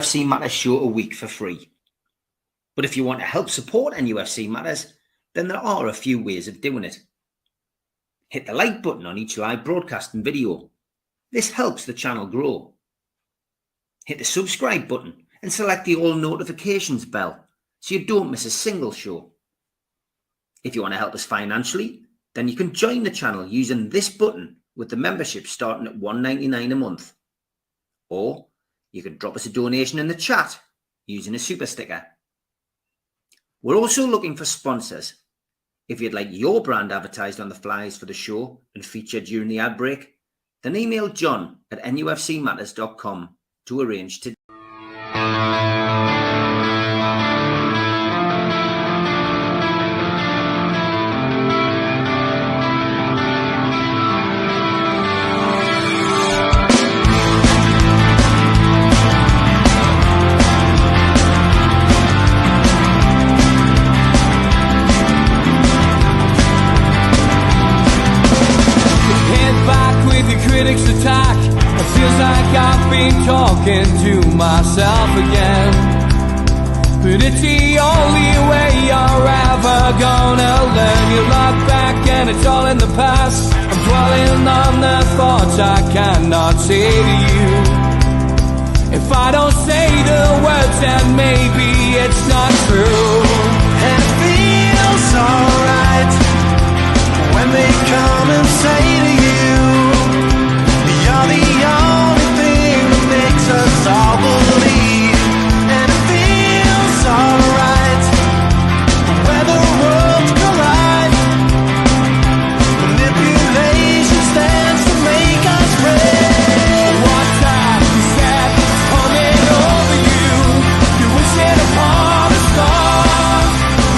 NUFC Matters show a week for free. But if you want to help support NUFC Matters, then there are a few ways of doing it. Hit the like button on each live broadcast and video. This helps the channel grow. Hit the subscribe button and select the all notifications bell so you don't miss a single show. If you want to help us financially, then you can join the channel using this button with the membership starting at $1.99 a month. Or you can drop us a donation in the chat using a super sticker. We're also looking for sponsors. If you'd like your brand advertised on the flyers for the show and featured during the ad break, then email john@nufcmatters.com to arrange to. Critics attack. It feels like I've been talking to myself again. But it's the only way you're ever gonna learn. You look back and it's all in the past. I'm dwelling on the thoughts I cannot say to you. If I don't say the words, then maybe it's not true. And it feels alright when they come and say to you, you're the only thing that makes us all believe. And it feels alright when the worlds collide. Manipulation stands to make us break. What time you said is coming over you. You wish it upon a star.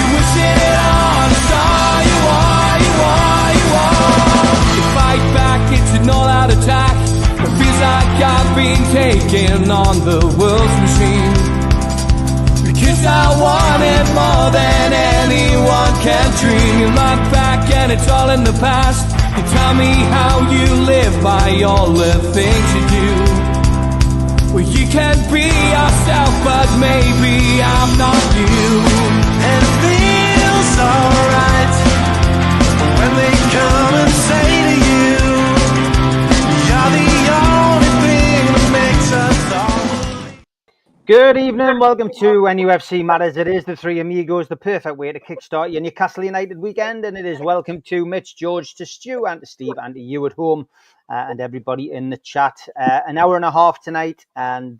You wish it on a star. You are, you are, you are. You fight back, it's an all-out attack. It feels like I've been taken on the world's machine. Because I want it more than anyone can dream. You look back and it's all in the past. You tell me how you live by all the things you do. Well, you can be yourself, but maybe I'm not you. And it feels alright when they come and say to you, you're the only thing that makes us all. Good evening, welcome to NUFC Matters. It is the three amigos, the perfect way to kickstart your Newcastle United weekend, and it is welcome to Mitch, George, to Stu, and to Steve, and to you at home, and everybody in the chat. An hour and a half tonight, and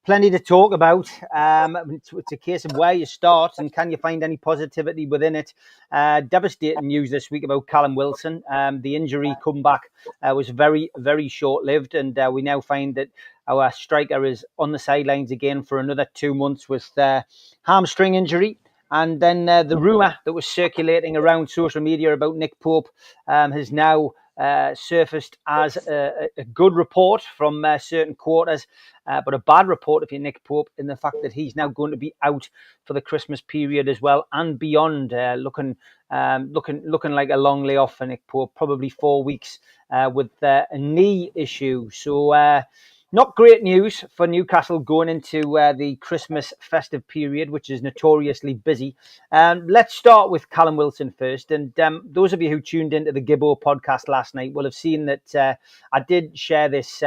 plenty to talk about. It's a case of where you start and can you find any positivity within it. Devastating news this week about Callum Wilson. The injury comeback was very, very short-lived, and we now find that our striker is on the sidelines again for another 2 months with hamstring injury. And then the rumour that was circulating around social media about Nick Pope has now surfaced as a good report from certain quarters, but a bad report if you're Nick Pope, in the fact that he's now going to be out for the Christmas period as well and beyond, looking like a long layoff for Nick Pope, probably 4 weeks with a knee issue. So not great news for Newcastle going into the Christmas festive period, which is notoriously busy. Let's start with Callum Wilson first. And those of you who tuned into the Gibbo podcast last night will have seen that I did share this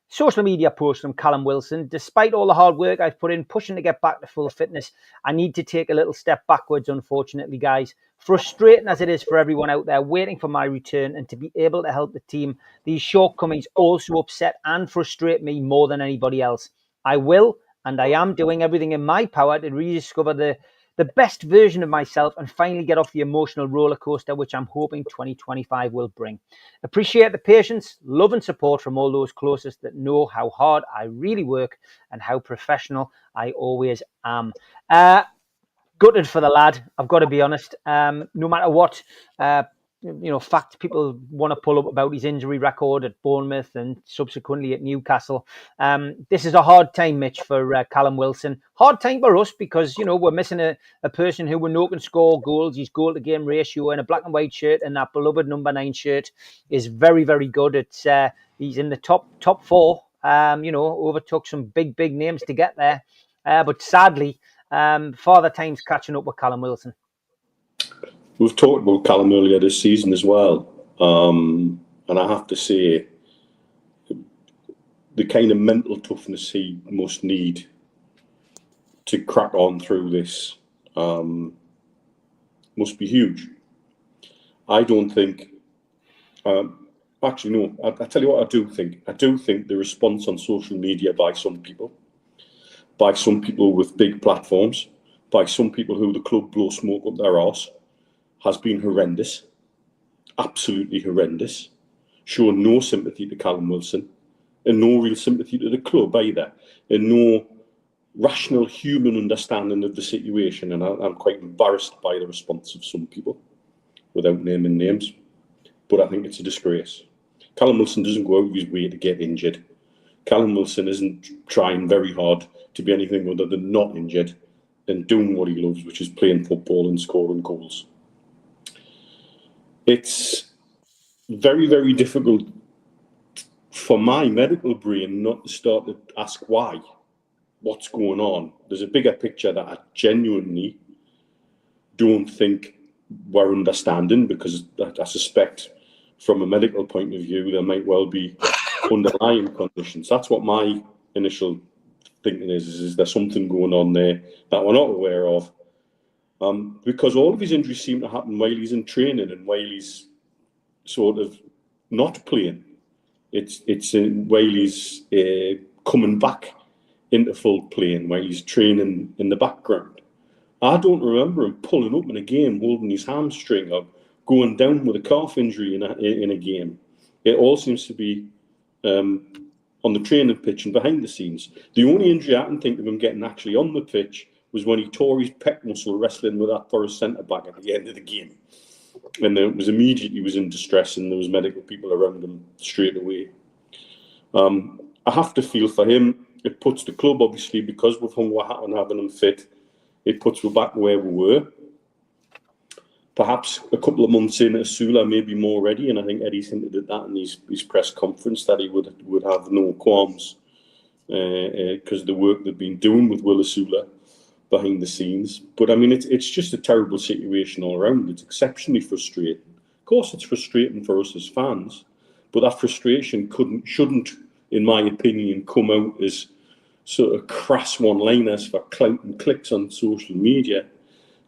social media post from Callum Wilson. Despite all the hard work I've put in pushing to get back to full fitness, I need to take a little step backwards, unfortunately, guys. Frustrating as it is for everyone out there waiting for my return and to be able to help the team, these shortcomings also upset and frustrate me more than anybody else. I will, and I am doing everything in my power to rediscover the best version of myself and finally get off the emotional roller coaster, which I'm hoping 2025 will bring. Appreciate the patience, love and support from all those closest that know how hard I really work and how professional I always am. Gutted for the lad, I've got to be honest. No matter what fact people want to pull up about his injury record at Bournemouth and subsequently at Newcastle. This is a hard time, Mitch, for Callum Wilson. Hard time for us because, we're missing a person who we know can score goals. His goal-to-game ratio in a black and white shirt and that beloved number 9 shirt is very, very good. He's in the top 4 overtook some big names to get there. But sadly, Father Time's catching up with Callum Wilson. We've talked about Callum earlier this season as well. And I have to say, the kind of mental toughness he must need to crack on through this must be huge. I don't think... actually, no. I tell you what I do think. I do think the response on social media by some people with big platforms, by some people who the club blow smoke up their arse, has been horrendous. Absolutely horrendous. Showing no sympathy to Callum Wilson, and no real sympathy to the club either, and no rational human understanding of the situation. And I'm quite embarrassed by the response of some people, without naming names. But I think it's a disgrace. Callum Wilson doesn't go out of his way to get injured. Callum Wilson isn't trying very hard to be anything other than not injured and doing what he loves, which is playing football and scoring goals. It's very, very difficult for my medical brain not to start to ask why, what's going on. There's a bigger picture that I genuinely don't think we're understanding, because I suspect from a medical point of view there might well be underlying conditions. That's what my initial thinking is there something going on there that we're not aware of? Because all of his injuries seem to happen while he's in training and while he's sort of not playing. It's while he's coming back into full playing, while he's training in the background. I don't remember him pulling up in a game, holding his hamstring or going down with a calf injury in a game. It all seems to be on the training pitch and behind the scenes. The only injury I can think of him getting actually on the pitch was when he tore his pec muscle wrestling with that Forest centre-back at the end of the game. And it was immediately he was in distress and there was medical people around him straight away. I have to feel for him. It puts the club, obviously, because we've hung our hat on having him fit, it puts us back where we were. Perhaps a couple of months in, Osula may be more ready, and I think Eddie's hinted at that in his press conference, that he would have no qualms because of the work they've been doing with Will Osula behind the scenes. But I mean, it's just a terrible situation all around. It's exceptionally frustrating. Of course, it's frustrating for us as fans, but that frustration shouldn't, in my opinion, come out as sort of crass one-liners for clout and clicks on social media.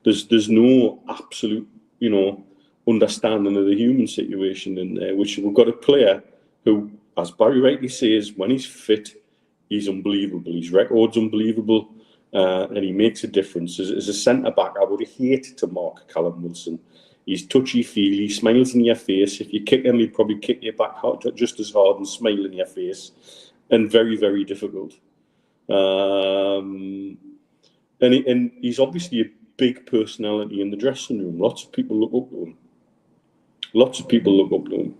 There's no absolute, understanding of the human situation in there, which we've got a player who, as Barry rightly says, when he's fit, he's unbelievable. His record's unbelievable, and he makes a difference. As a centre-back, I would hate to mark Callum Wilson. He's touchy-feely, he smiles in your face. If you kick him, he'd probably kick you back just as hard and smile in your face. And very, very difficult. And he's obviously a big personality in the dressing room. Lots of people look up to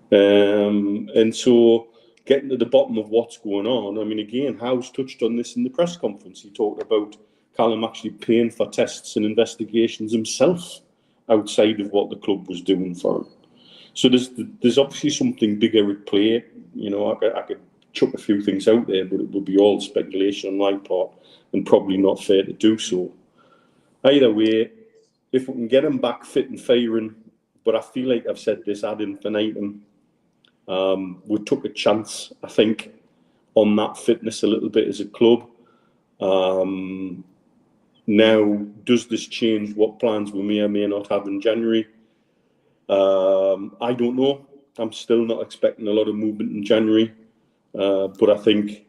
him. And so getting to the bottom of what's going on, I mean, again, Howe's touched on this in the press conference. He talked about Callum actually paying for tests and investigations himself outside of what the club was doing for him. So there's obviously something bigger at play. I could chuck a few things out there, but it would be all speculation on my part and probably not fair to do so. Either way, if we can get him back fit and firing, but I feel like I've said this ad infinitum, we took a chance, I think, on that fitness a little bit as a club. Now, does this change what plans we may or may not have in January? I don't know. I'm still not expecting a lot of movement in January. But I think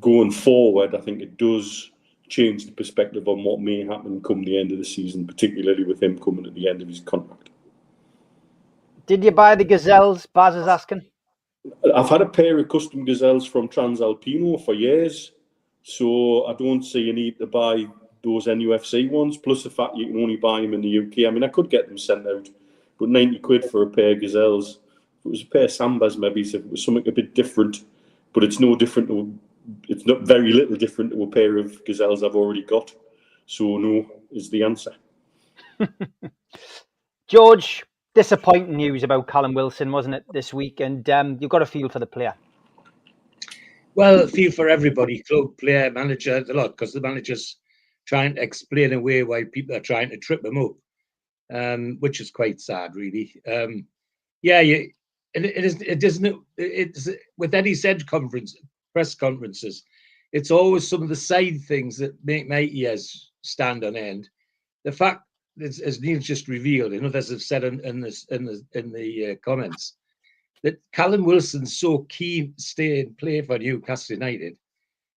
going forward, I think it does change the perspective on what may happen come the end of the season, particularly with him coming at the end of his contract. Did you buy the gazelles? Baz is asking. I've had a pair of custom gazelles from Transalpino for years, so I don't see a need to buy those NUFC ones, plus the fact you can only buy them in the UK. I mean, I could get them sent out, but 90 quid for a pair of gazelles. If it was a pair of Sambas, maybe, so if it was something a bit different, but it's no different to, it's not very little different to a pair of gazelles I've already got. So no is the answer. George, disappointing news about Callum Wilson, wasn't it, this week? And you've got a feel for the player. Well, I feel for everybody, club, player, manager, a lot, because the manager's trying to explain away why people are trying to trip him up, which is quite sad, really. It's with any said press conferences, it's always some of the side things that make my ears stand on end. The fact, as Neil's just revealed, and others have said in the comments, that Callum Wilson's so keen to stay and play for Newcastle United,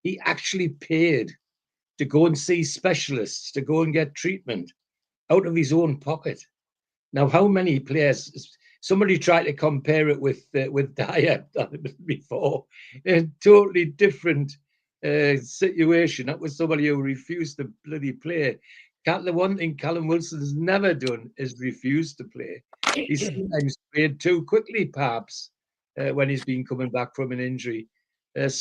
he actually paid to go and see specialists, to go and get treatment out of his own pocket. Now, how many players? Somebody tried to compare it with Dyer before. A totally different situation. That was somebody who refused to bloody play. The one thing Callum Wilson's never done is refuse to play. He's sometimes played too quickly, perhaps, when he's been coming back from an injury. It's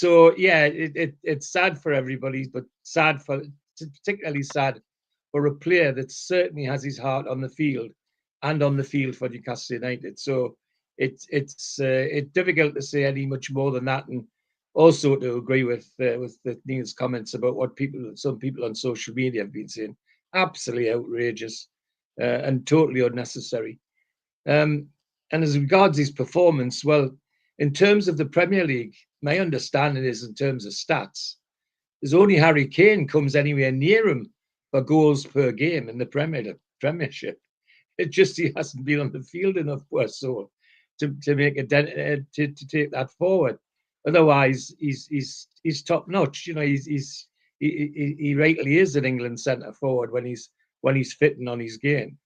sad for everybody, but particularly sad for a player that certainly has his heart on the field and on the field for Newcastle United. So it's difficult to say any much more than that, and also to agree with Neil's comments about what some people on social media have been saying. Absolutely outrageous and totally unnecessary. And as regards his performance, well, in terms of the Premier League, my understanding is in terms of stats, there's only Harry Kane comes anywhere near him for goals per game in the Premiership. It just he hasn't been on the field enough, poor soul, to make to take that forward. Otherwise, he's top notch. You know, he rightly is an England centre forward when he's fitting on his game.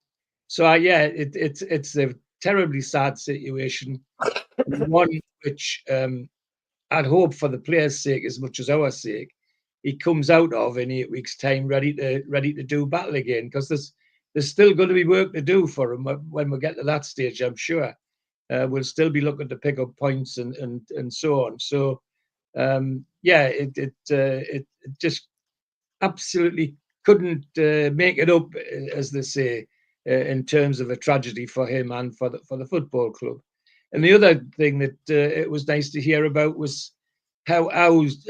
So it's a terribly sad situation, one which I'd hope for the players' sake as much as our sake, he comes out of in 8 weeks' time ready to do battle again, because there's still going to be work to do for him when we get to that stage. I'm sure we'll still be looking to pick up points and so on. So it just absolutely couldn't make it up, as they say, in terms of a tragedy for him and for the football club. And the other thing that it was nice to hear about was how is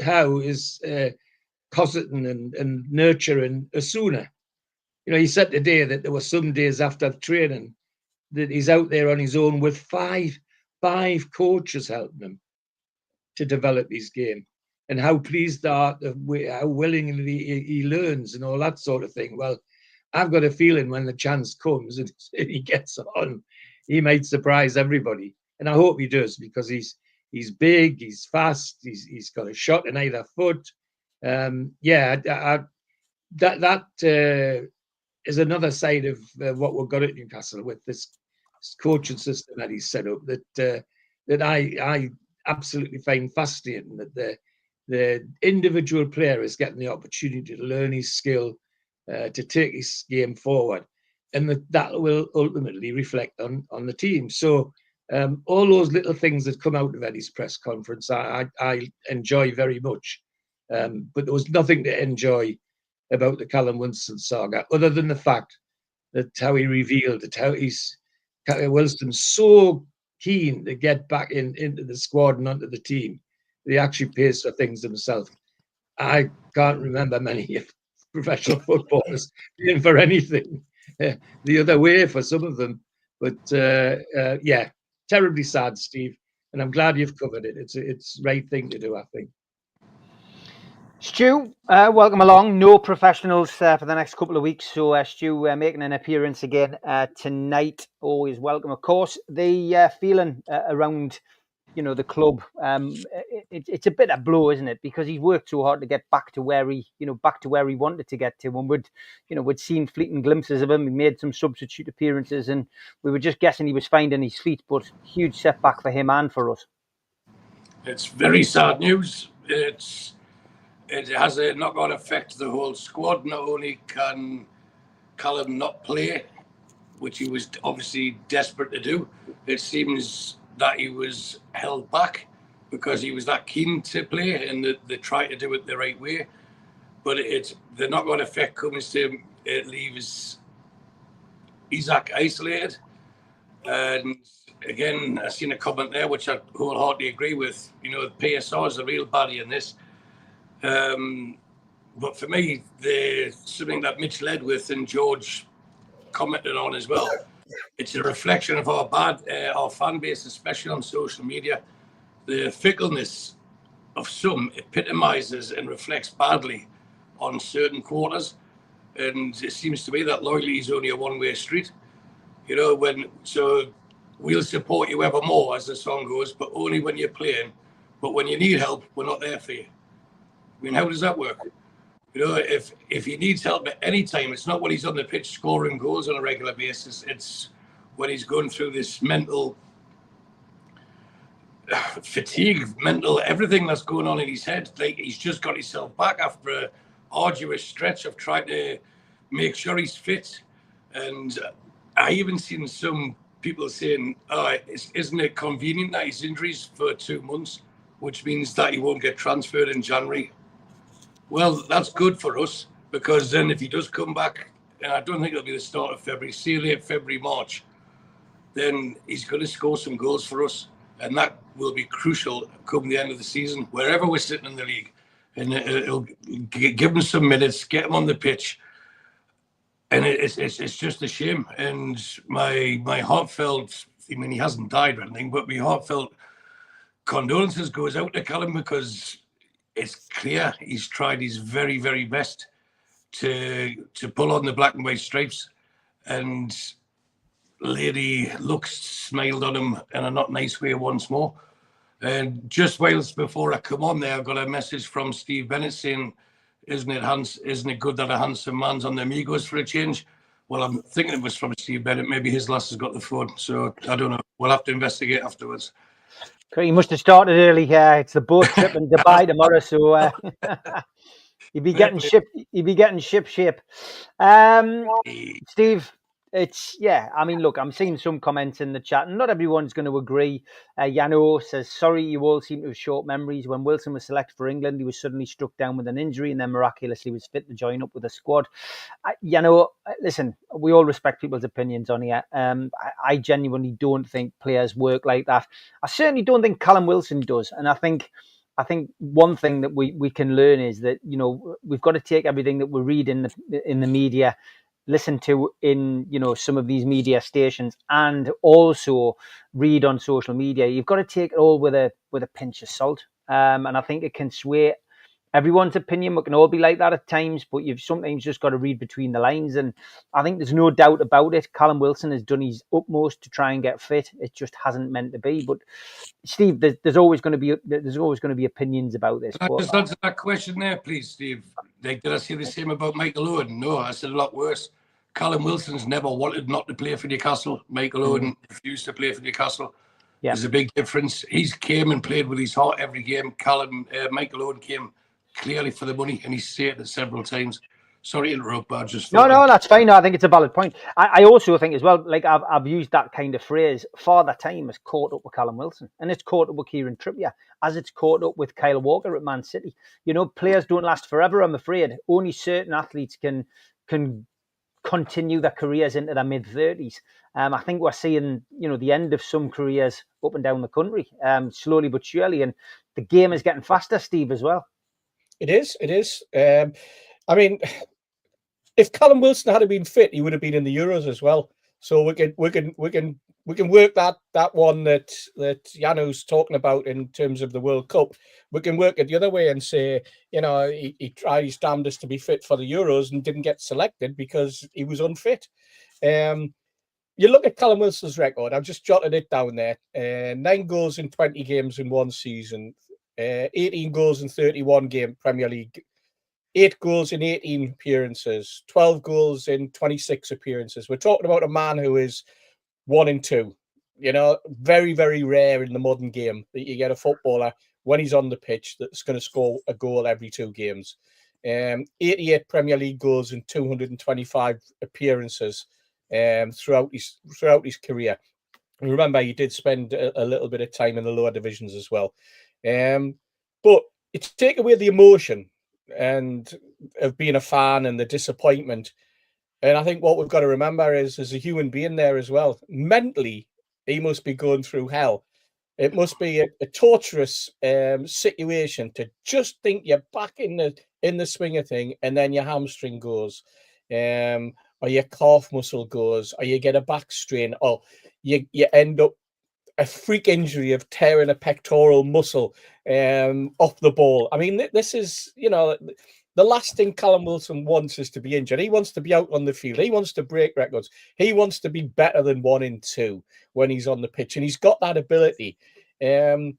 cosseting and nurturing Osula. You know, he said today that there were some days after training that he's out there on his own with five coaches helping him to develop his game, and how pleased they are, how willingly he learns and all that sort of thing. Well, I've got a feeling when the chance comes and he gets on, he might surprise everybody. And I hope he does, because he's big, he's fast, he's got a shot in either foot. That is another side of what we've got at Newcastle with this coaching system that he's set up that I absolutely find fascinating, that the individual player is getting the opportunity to learn his skill, to take his game forward, and that will ultimately reflect on the team. So all those little things that come out of Eddie's press conference, I enjoy very much. But there was nothing to enjoy about the Callum Wilson saga, other than the fact that how he revealed it, how Wilson's so keen to get back into the squad and onto the team, that he actually pays for things himself. I can't remember many professional footballers paying for anything the other way for some of them. But terribly sad, Steve, and I'm glad you've covered it. It's the right thing to do, I think. Stu, welcome along. No professionals for the next couple of weeks, so Stu making an appearance again tonight. Always welcome, of course. The feeling around, the club, it's a bit of blow, isn't it? Because he's worked so hard to get back to where he wanted to get to. And we'd seen fleeting glimpses of him. He made some substitute appearances, and we were just guessing he was finding his feet. But huge setback for him and for us. It's very sad news. It has a knock-on effect to the whole squad. Not only can Callum not play, which he was obviously desperate to do, it seems that he was held back because he was that keen to play, and they tried to do it the right way. But the knock-on effect comes to leave Isaac isolated. And again, I've seen a comment there which I wholeheartedly agree with. You know, the PSR is a real baddie in this. But for me, something that Mitch led with and George commented on as well, it's a reflection of our fan base, especially on social media. The fickleness of some epitomizes and reflects badly on certain quarters. And it seems to me that loyalty is only a one-way street. You know, so we'll support you evermore, as the song goes, but only when you're playing. But when you need help, we're not there for you. I mean, how does that work? You know, if he needs help at any time, it's not when he's on the pitch scoring goals on a regular basis. It's when he's going through this mental fatigue, mental everything that's going on in his head. Like, he's just got himself back after an arduous stretch of trying to make sure he's fit. And I even seen some people saying, isn't it convenient that he's injuries for 2 months, which means that he won't get transferred in January? Well, that's good for us, because then if he does come back, and I don't think it'll be the start of February, see late February, March, then he's going to score some goals for us. And that will be crucial come the end of the season, wherever we're sitting in the league. And it'll give him some minutes, get him on the pitch. And it's just a shame. And my heartfelt, I mean, he hasn't died or anything, but my heartfelt condolences goes out to Callum, because it's clear he's tried his very, very best to pull on the black and white stripes. And Lady looks smiled on him in a not nice way once more. And just whilst before I come on there, I got a message from Steve Bennett saying, isn't it good that a handsome man's on the Amigos for a change? Well, I'm thinking it was from Steve Bennett. Maybe his lass has got the phone. So I don't know. We'll have to investigate afterwards. He must have started early here. It's the boat trip in Dubai tomorrow, so he'd be getting ship shape. Steve, I mean, look, I'm seeing some comments in the chat, and not everyone's going to agree. Yano says, sorry, you all seem to have short memories. When Wilson was selected for England, he was suddenly struck down with an injury and then miraculously was fit to join up with the squad. Listen, we all respect people's opinions on here. I genuinely don't think players work like that. I certainly don't think Callum Wilson does. And I think one thing that we can learn is that, you know, we've got to take everything that we read in the media, listen to in, you know, some of these media stations, and also read on social media. You've got to take it all with a pinch of salt. And I think it can sway everyone's opinion. We can all be like that at times, but you've sometimes just got to read between the lines. And I think there's no doubt about it. Callum Wilson has done his utmost to try and get fit. It just hasn't meant to be. But Steve, there's always going to be opinions about this. Just answer that question there, please, Steve. Like, did I say the same about Michael Owen? No, I said a lot worse. Callum Wilson's never wanted not to play for Newcastle. Michael Owen refused to play for Newcastle. Yeah. There's a big difference. He's came and played with his heart every game. Michael Owen came clearly for the money, and he's said it several times. Sorry to interrupt, but I just no, that's fine. No, I think it's a valid point. I also think as well, like I've used that kind of phrase. Father Time has caught up with Callum Wilson, and it's caught up with Kieran Trippier, as it's caught up with Kyle Walker at Man City. You know, players don't last forever. I'm afraid only certain athletes can continue their careers into their mid-30s. I think we're seeing, you know, the end of some careers up and down the country, slowly but surely, and the game is getting faster, Steve, as well. It is. I mean, if Callum Wilson had been fit, he would have been in the Euros as well. So we can work that one that Yano's talking about in terms of the World Cup. We can work it the other way and say, you know, he tried his damnedest to be fit for the Euros and didn't get selected because he was unfit. You look at Callum Wilson's record. I've just jotted it down there. 9 goals in 20 games in one season. 18 goals in 31 game Premier League. 8 goals in 18 appearances, 12 goals in 26 appearances. We're talking about a man who is 1 in 2. You know, very, very rare in the modern game that you get a footballer when he's on the pitch that's going to score a goal every 2 games. 88 Premier League goals in 225 appearances throughout his career. And remember, he did spend a little bit of time in the lower divisions as well. But it's take away the emotion and of being a fan and the disappointment. And I think what we've got to remember is there's a human being there as well. Mentally, he must be going through hell. It must be a torturous situation to just think you're back in the swing of thing, and then your hamstring goes, or your calf muscle goes, or you get a back strain, or you end up a freak injury of tearing a pectoral muscle off the ball. I mean, this is, the last thing Callum Wilson wants is to be injured. He wants to be out on the field. He wants to break records. He wants to be better than 1 in 2 when he's on the pitch, and he's got that ability. That's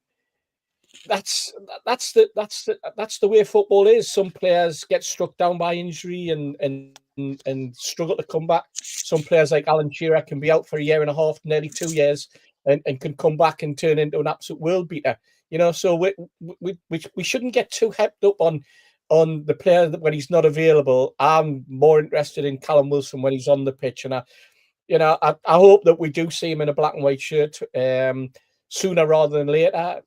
the way football is. Some players get struck down by injury and struggle to come back. Some players like Alan Shearer can be out for 1.5 years, nearly 2 years, and can come back and turn into an absolute world beater. So we shouldn't get too hepped up on the player that when he's not available. I'm more interested in Callum Wilson when he's on the pitch, and I hope that we do see him in a black and white shirt sooner rather than later,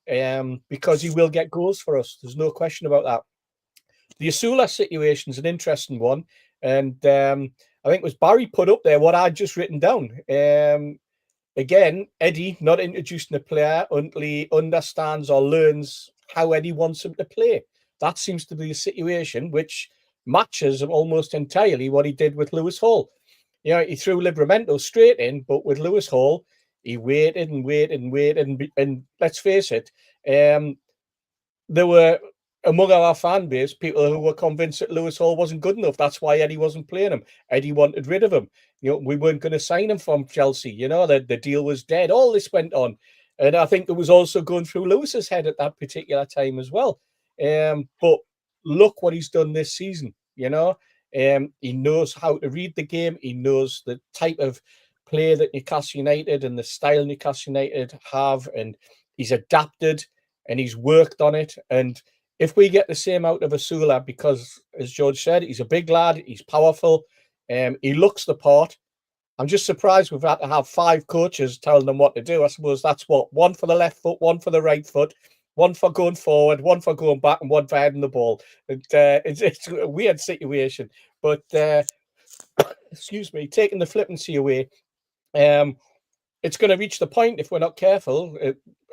because he will get goals for us. There's no question about that. The Osula situation is an interesting one, and I think it was Barry put up there what I'd just written down. Again, Eddie not introducing the player until he understands or learns how Eddie wants him to play. That seems to be a situation which matches almost entirely what he did with Lewis Hall. He threw Livramento straight in, but with Lewis Hall, he waited and waited and waited. And let's face it, there were among our fan base people who were convinced that Lewis Hall wasn't good enough. That's why Eddie wasn't playing him. Eddie wanted rid of him. We weren't going to sign him from Chelsea. The deal was dead. All this went on. And I think it was also going through Lewis's head at that particular time as well. But look what he's done this season. He knows how to read the game. He knows the type of play that Newcastle United and the style Newcastle United have, and he's adapted and he's worked on it. And if we get the same out of Osula, because as George said, he's a big lad, he's powerful, he looks the part. I'm just surprised we've had to have 5 coaches telling them what to do. I suppose that's what, 1 for the left foot, 1 for the right foot, 1 for going forward, 1 for going back, and 1 for heading the ball. It's a weird situation, but excuse me, taking the flippancy away, it's going to reach the point if we're not careful,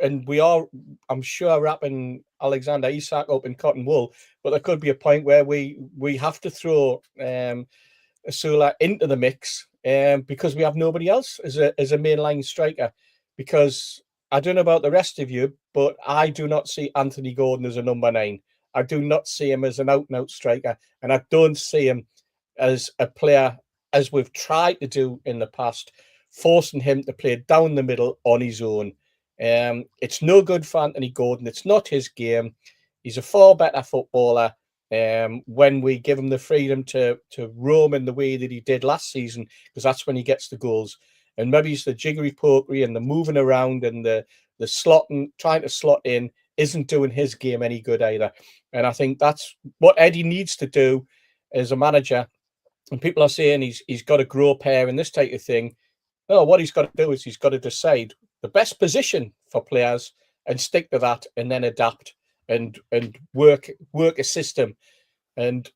and we are, I'm sure, wrapping Alexander Isak up in cotton wool, but there could be a point where we have to throw Osula into the mix because we have nobody else as a mainline striker. Because I don't know about the rest of you, but I do not see Anthony Gordon as a number 9. I do not see him as an out-and-out striker, and I don't see him as a player, as we've tried to do in the past, forcing him to play down the middle on his own. It's no good for Anthony Gordon. It's not his game. He's a far better footballer when we give him the freedom to roam in the way that he did last season, because that's when he gets the goals. And maybe it's the jiggery-pokery and the moving around and the slotting, trying to slot in, isn't doing his game any good either. And I think that's what Eddie needs to do as a manager. And people are saying he's got to grow a pair and this type of thing. No, what he's got to do is he's got to decide the best position for players and stick to that, and then adapt and work a system, and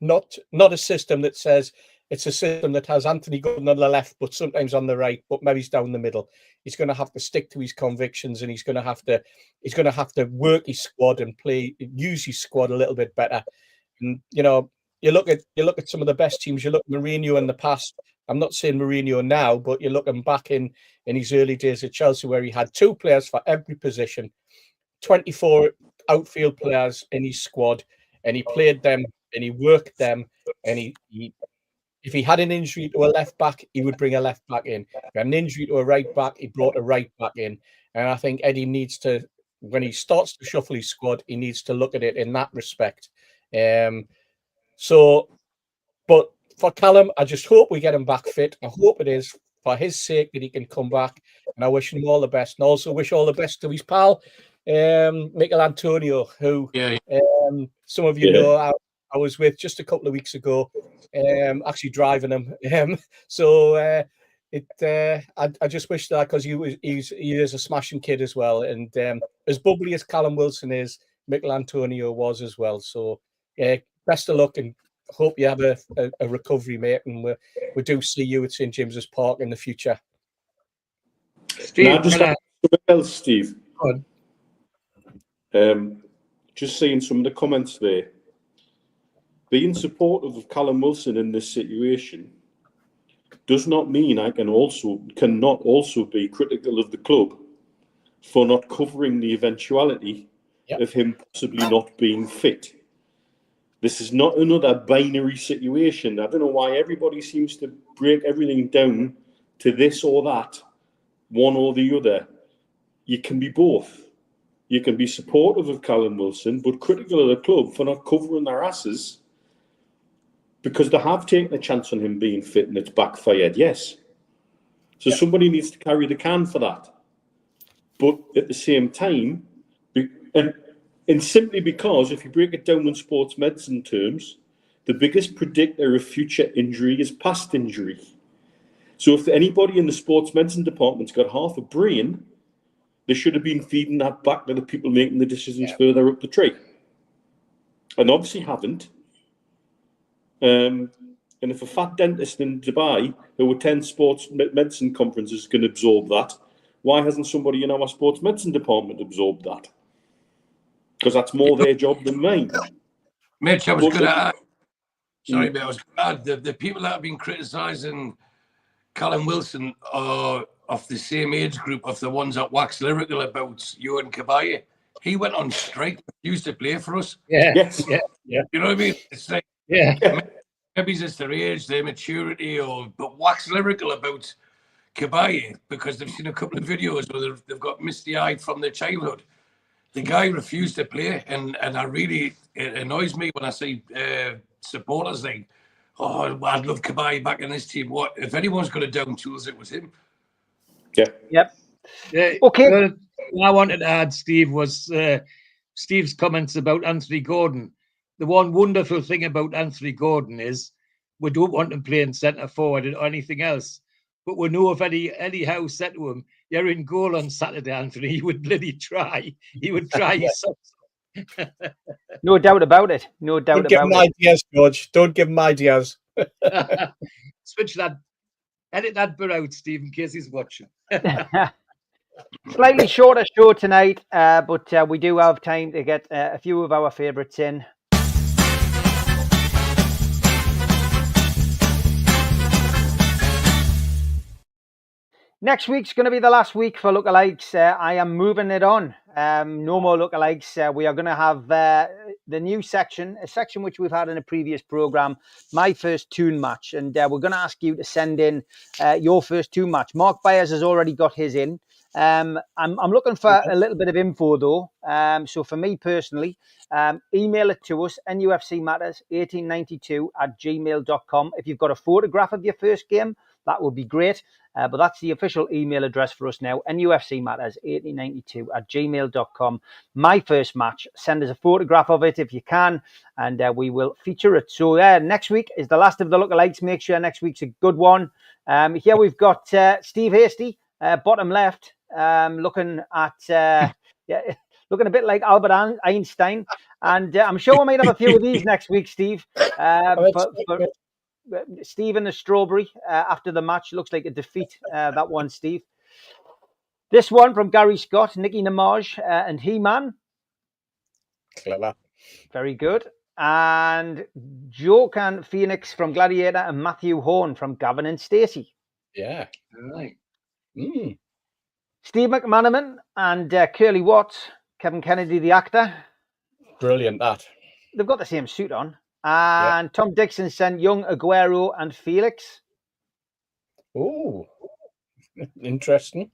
not a system that says it's a system that has Anthony Gordon on the left, but sometimes on the right, but maybe he's down the middle. He's going to have to stick to his convictions, and he's going to have to work his squad and use his squad a little bit better. And you look at some of the best teams. You look at Mourinho in the past. I'm not saying Mourinho now, but you're looking back in his early days at Chelsea, where he had 2 players for every position, 24 outfield players in his squad, and he played them and he worked them. And if he had an injury to a left back, he would bring a left back in. If he had an injury to a right back, he brought a right back in. And I think Eddie needs to, when he starts to shuffle his squad, he needs to look at it in that respect. But for Callum, I just hope we get him back fit. I hope it is for his sake that he can come back, and I wish him all the best. And also wish all the best to his pal, Michael Antonio, who some of you know I was with just a couple of weeks ago, actually driving him. I just wish that, because he is a smashing kid as well, and as bubbly as Callum Wilson is, Michael Antonio was as well. So best of luck, and hope you have a recovery, mate, and we do see you at St James's Park in the future. Steve, just can I- something else, Steve. Go on. Just seeing some of the comments there. Being supportive of Callum Wilson in this situation does not mean I cannot also be critical of the club for not covering the eventuality of him possibly not being fit. This is not another binary situation. I don't know why everybody seems to break everything down to this or that, one or the other. You can be both. You can be supportive of Callum Wilson, but critical of the club for not covering their asses because they have taken a chance on him being fit and it's backfired, yes. So somebody needs to carry the can for that. But at the same time, and simply because if you break it down in sports medicine terms, the biggest predictor of future injury is past injury. So if anybody in the sports medicine department's got half a brain, they should have been feeding that back to the people making the decisions further up the tree. And obviously haven't. And if a fat dentist in Dubai who attends sports medicine conferences can absorb that, why hasn't somebody in our sports medicine department absorbed that? Because that's more their job than mine. Mitch, I was going to add, sorry, but I was going to add, the people that have been criticising Callum Wilson are of the same age group of the ones that wax lyrical about you and Kabaya. He went on strike, used to play for us. Yeah. Yes. Yeah. You know what I mean? It's like, maybe it's their age, their maturity, but wax lyrical about Kabaya because they've seen a couple of videos where they've got misty-eyed from their childhood. The guy refused to play, and it annoys me when I see supporters like, oh, I'd love Kabaya back in this team. What if anyone's got a down tools? It was him. Yeah. Yep. Okay. What I wanted to add, Steve, was Steve's comments about Anthony Gordon. The one wonderful thing about Anthony Gordon is we don't want him playing centre forward or anything else. But we know if Eddie Howe said to him, "You're in goal on Saturday, Anthony," he would bloody try. He would try his socks. No doubt about it. No doubt Don't give about him ideas, George. Don't give him ideas. Switch that. Edit that bit out, Steve, in case he's watching. Slightly shorter show tonight, but we do have time to get a few of our favourites in. Next week's going to be the last week for Lookalikes. I am moving it on. No more Lookalikes. We are going to have the new section, a section which we've had in a previous programme, My First Tune Match. And we're going to ask you to send in your first tune match. Mark Byers has already got his in. I'm looking for a little bit of info, though. So for me personally, email it to us, nufcmatters1892@gmail.com. If you've got a photograph of your first game, that would be great. But that's the official email address for us now, nufcmatters1892@gmail.com. My first match. Send us a photograph of it if you can, and we will feature it. So next week is the last of the Lookalikes. Make sure next week's a good one. Here we've got Steve Hasty, bottom left, looking at looking a bit like Albert Einstein. And I'm sure we might have a few of these next week, Steve. For Steve and the strawberry after the match. Looks like a defeat, that one, Steve. This one from Gary Scott, Nicki Minaj and He-Man. Clever. Very good. And Jokan Phoenix from Gladiator and Matthew Horn from Gavin and Stacey. Yeah. Right. Steve McManaman and Curly Watts, Kevin Kennedy, the actor. Brilliant, that. They've got the same suit on. And Tom Dixon sent Young, Aguero and Felix. Oh, interesting.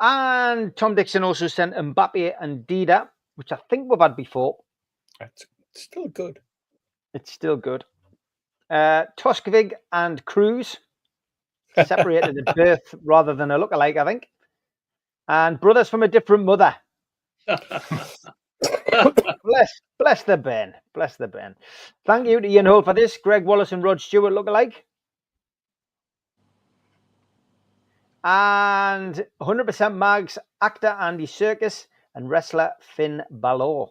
And Tom Dixon also sent Mbappe and Dida, which I think we've had before. That's still good. It's still good. Toskvig and Cruz, separated at birth rather than a lookalike, I think. And brothers from a different mother. Bless the Ben. Bless the Ben. Thank you to Ian Hull for this. Greg Wallace and Rod Stewart lookalike. And 100% Mags, actor Andy Serkis and wrestler Finn Balor.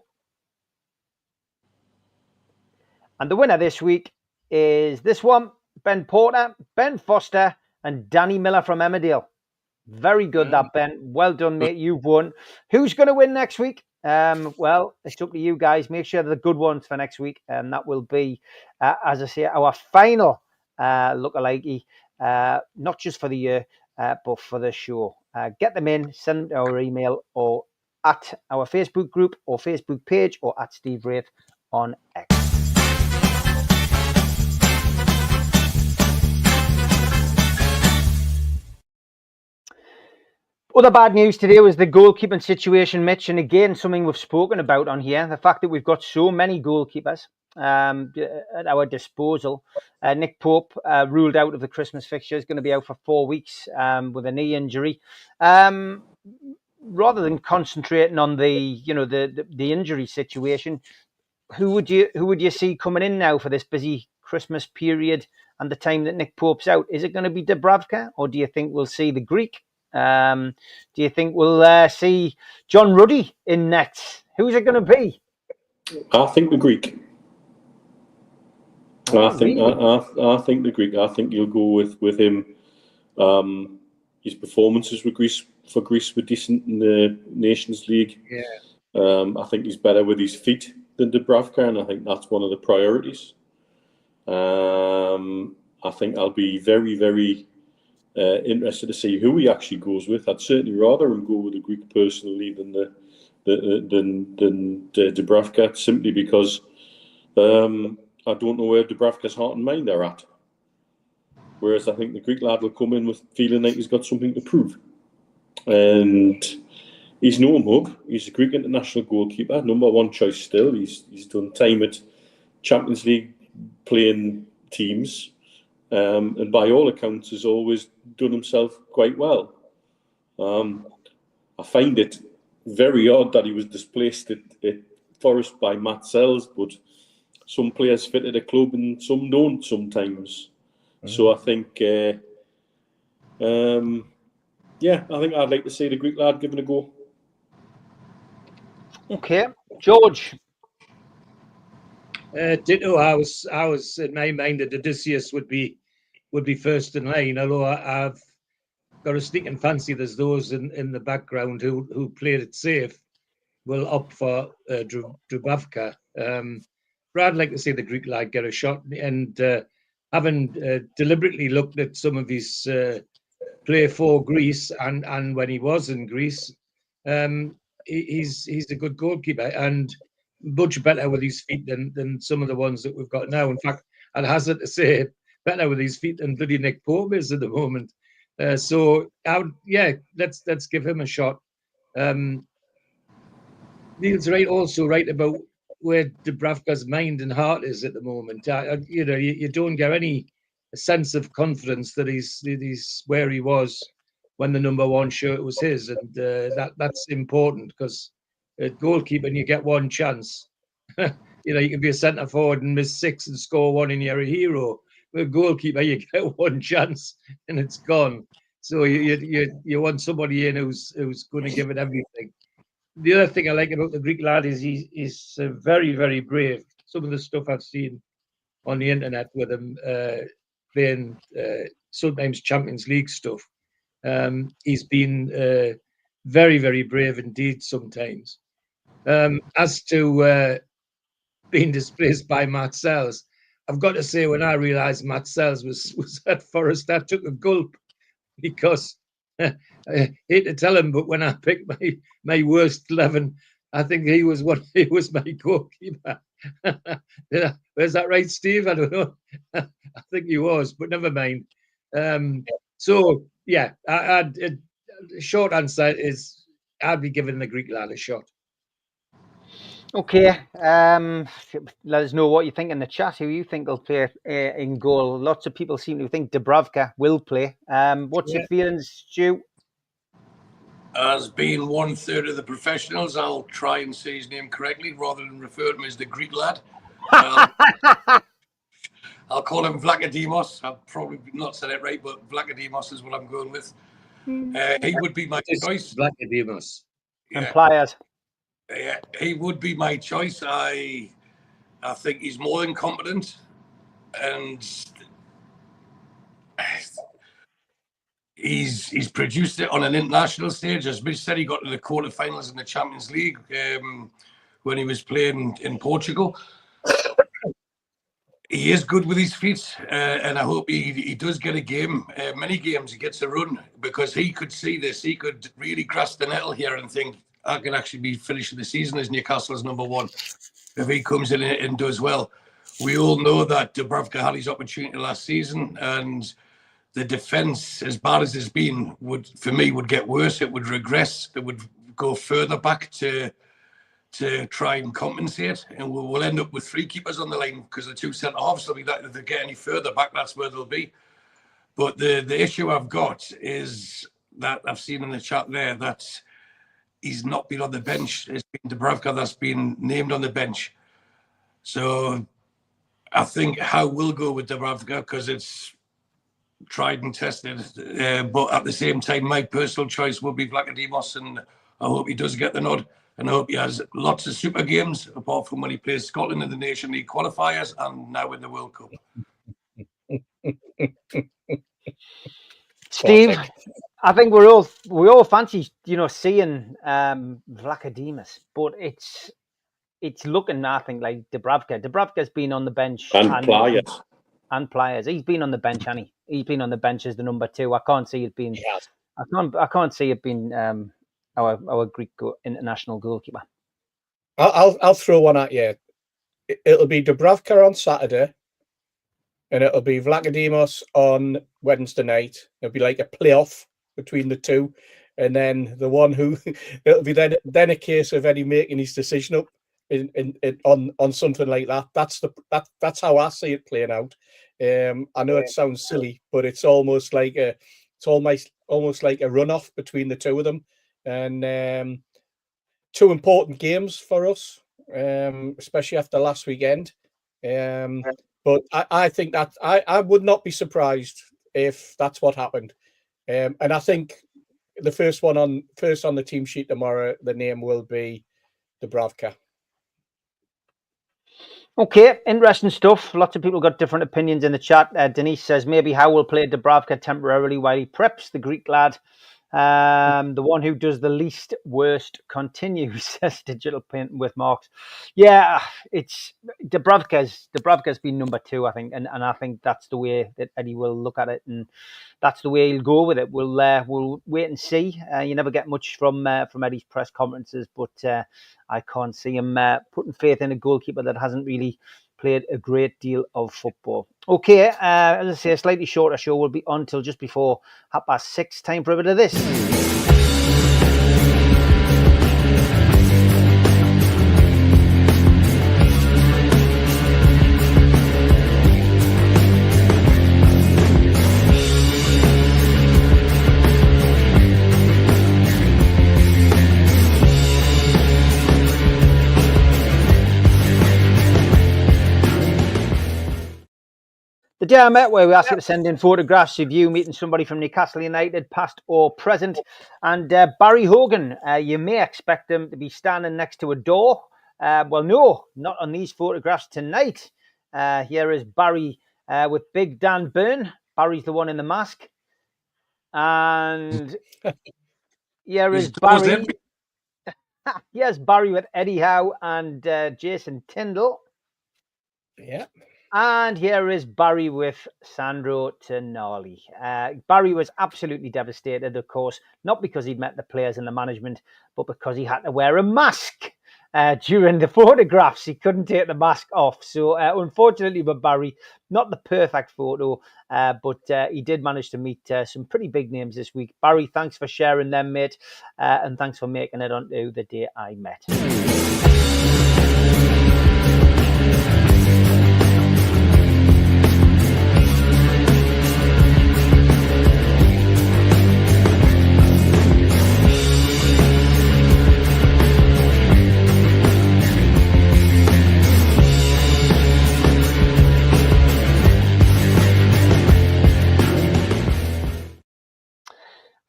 And the winner this week is this one, Ben Porter, Ben Foster and Danny Miller from Emmerdale. Very good, that, Ben. Well done, mate. You've won. Who's going to win next week? Well, it's up to you guys. Make sure they're the good ones for next week. And that will be, as I say, our final lookalike, not just for the year, but for the show. Get them in, send them to our email or at our Facebook group or Facebook page or at Steve Wraith on X. Other bad news today was the goalkeeping situation, Mitch, and again, something we've spoken about on here, the fact that we've got so many goalkeepers at our disposal. Nick Pope ruled out of the Christmas fixture, is going to be out for 4 weeks with a knee injury. Rather than concentrating on the injury situation, who would you see coming in now for this busy Christmas period and the time that Nick Pope's out? Is it going to be Dubravka, or do you think we'll see the Greek? Do you think we'll see John Ruddy in nets? Who's it going to be? I think the Greek. I think the Greek. I think you'll go with him. His performances with Greece were decent in the Nations League. Yeah. I think he's better with his feet than Dubravka, and I think that's one of the priorities. I think I'll be very, very interested to see who he actually goes with. I'd certainly rather him go with the Greek personally than Dubravka, simply because I don't know where Dubravka's heart and mind are at. Whereas I think the Greek lad will come in with feeling like he's got something to prove. And he's no mug. He's a Greek international goalkeeper, number one choice still. He's done time at Champions League playing teams. And by all accounts has always done himself quite well. I find it very odd that he was displaced at Forest by Matt Sells, but some players fit at a club and some don't sometimes. So I think, I think I'd like to see the Greek lad give it a go. Okay, George. Ditto. I was in my mind that Odysseus would be first in line. Although I've got a sneaking fancy there's those in the background who played it safe will opt for Dubravka. But I'd like to see the Greek lad get a shot. And having deliberately looked at some of his play for Greece and when he was in Greece, he's a good goalkeeper and much better with his feet than some of the ones that we've got now. In fact, I'd hazard to say better with his feet than bloody Nick Pope is at the moment. Let's give him a shot. Neil's also right about where Dubravka's mind and heart is at the moment. You don't get any sense of confidence that he's where he was when the number one shirt was his, and that's important because at goalkeeping you get one chance. You can be a centre forward and miss 6 and score 1 and you're a hero. With a goalkeeper you get one chance and it's gone. So you want somebody in who's going to give it everything. The other thing I like about the Greek lad is he's very, very brave. Some of the stuff I've seen on the internet with him playing sometimes Champions League stuff, he's been very, very brave indeed sometimes. As to being displaced by Matt Sells, I've got to say when I realised Matt Sells was at Forest, I took a gulp because I hate to tell him, but when I picked my worst 11, I think he was my goalkeeper. Is that right, Steve? I don't know. I think he was, but never mind. So yeah, short answer is I'd be giving the Greek lad a shot. Okay, let us know what you think in the chat. Who you think will play in goal? Lots of people seem to think Dubravka will play. What's your feelings, Stu? As being 1/3 of the professionals, I'll try and say his name correctly rather than refer to him as the Greek lad. I'll call him Vlachodimos. I've probably not said it right, but Vlachodimos is what I'm going with. He would be my choice. Vlachodimos. And players. Yeah, he would be my choice. I think he's more than competent, and he's produced it on an international stage. As Mitch said, he got to the quarterfinals in the Champions League when he was playing in Portugal. He is good with his feet, and I hope he does get a game. Many games he gets a run, because he could see this. He could really grasp the nettle here and think, I can actually be finishing the season as Newcastle's #1 if he comes in and does well. We all know that Dubravka had his opportunity last season, and the defence, as bad as it's been, would get worse. It would regress. It would go further back to try and compensate, and we'll end up with 3 keepers on the line, because the 2 centre halves will be that if they get any further back, that's where they'll be. But the issue I've got is that I've seen in the chat there that he's not been on the bench. It's been Dubravka that's been named on the bench. So I think Howe will go with Dubravka because it's tried and tested. But at the same time, my personal choice will be Vlachodimos, and I hope he does get the nod. And I hope he has lots of super games, apart from when he plays Scotland in the Nation League qualifiers and now in the World Cup. Steve, I think we all fancy, seeing Vlachodimos, but it's looking, I think, like Dubravka. Dubravka's been on the bench and Pliers. He's been on the bench, hasn't he? He's been on the bench as the number 2. I can't see it being. Yes. I can't see it being our Greek international goalkeeper. I'll throw one at you. It'll be Dubravka on Saturday, and it'll be Vlachodimos on Wednesday night. It'll be like a playoff between the 2, and then the one who it'll be then a case of Eddie making his decision up on something like that. That's how I see it playing out. I know it sounds silly, but it's almost like a runoff between the 2 of them. And 2 important games for us, especially after last weekend. But I think that I would not be surprised if that's what happened. And I think the first on the team sheet tomorrow, the name will be Dubravka. Okay, interesting stuff. Lots of people got different opinions in the chat. Denise says maybe Howe will play Dubravka temporarily while he preps, the Greek lad. The one who does the least worst continues, says Digital Paint with marks. Yeah, it's Dubravka's been number 2, I think, and I think that's the way that Eddie will look at it, and that's the way he'll go with it. We'll wait and see. You never get much from Eddie's press conferences, but I can't see him putting faith in a goalkeeper that hasn't really played a great deal of football. Okay, as I say, a slightly shorter show will be on till just before 6:30. Time for a bit of this. The day I met, where we ask you to send in photographs of you meeting somebody from Newcastle United, past or present. And Barry Hogan, you may expect him to be standing next to a door. Well, no, not on these photographs tonight. Here is Barry with Big Dan Byrne. Barry's the one in the mask. And here is Barry. Here's Barry with Eddie Howe and Jason Tyndall. Yeah. And here is Barry with Sandro Tonali. Barry was absolutely devastated, of course, not because he'd met the players and the management, but because he had to wear a mask during the photographs. He couldn't take the mask off. So unfortunately for Barry, not the perfect photo, but he did manage to meet some pretty big names this week. Barry, thanks for sharing them, mate, and thanks for making it onto the day I met.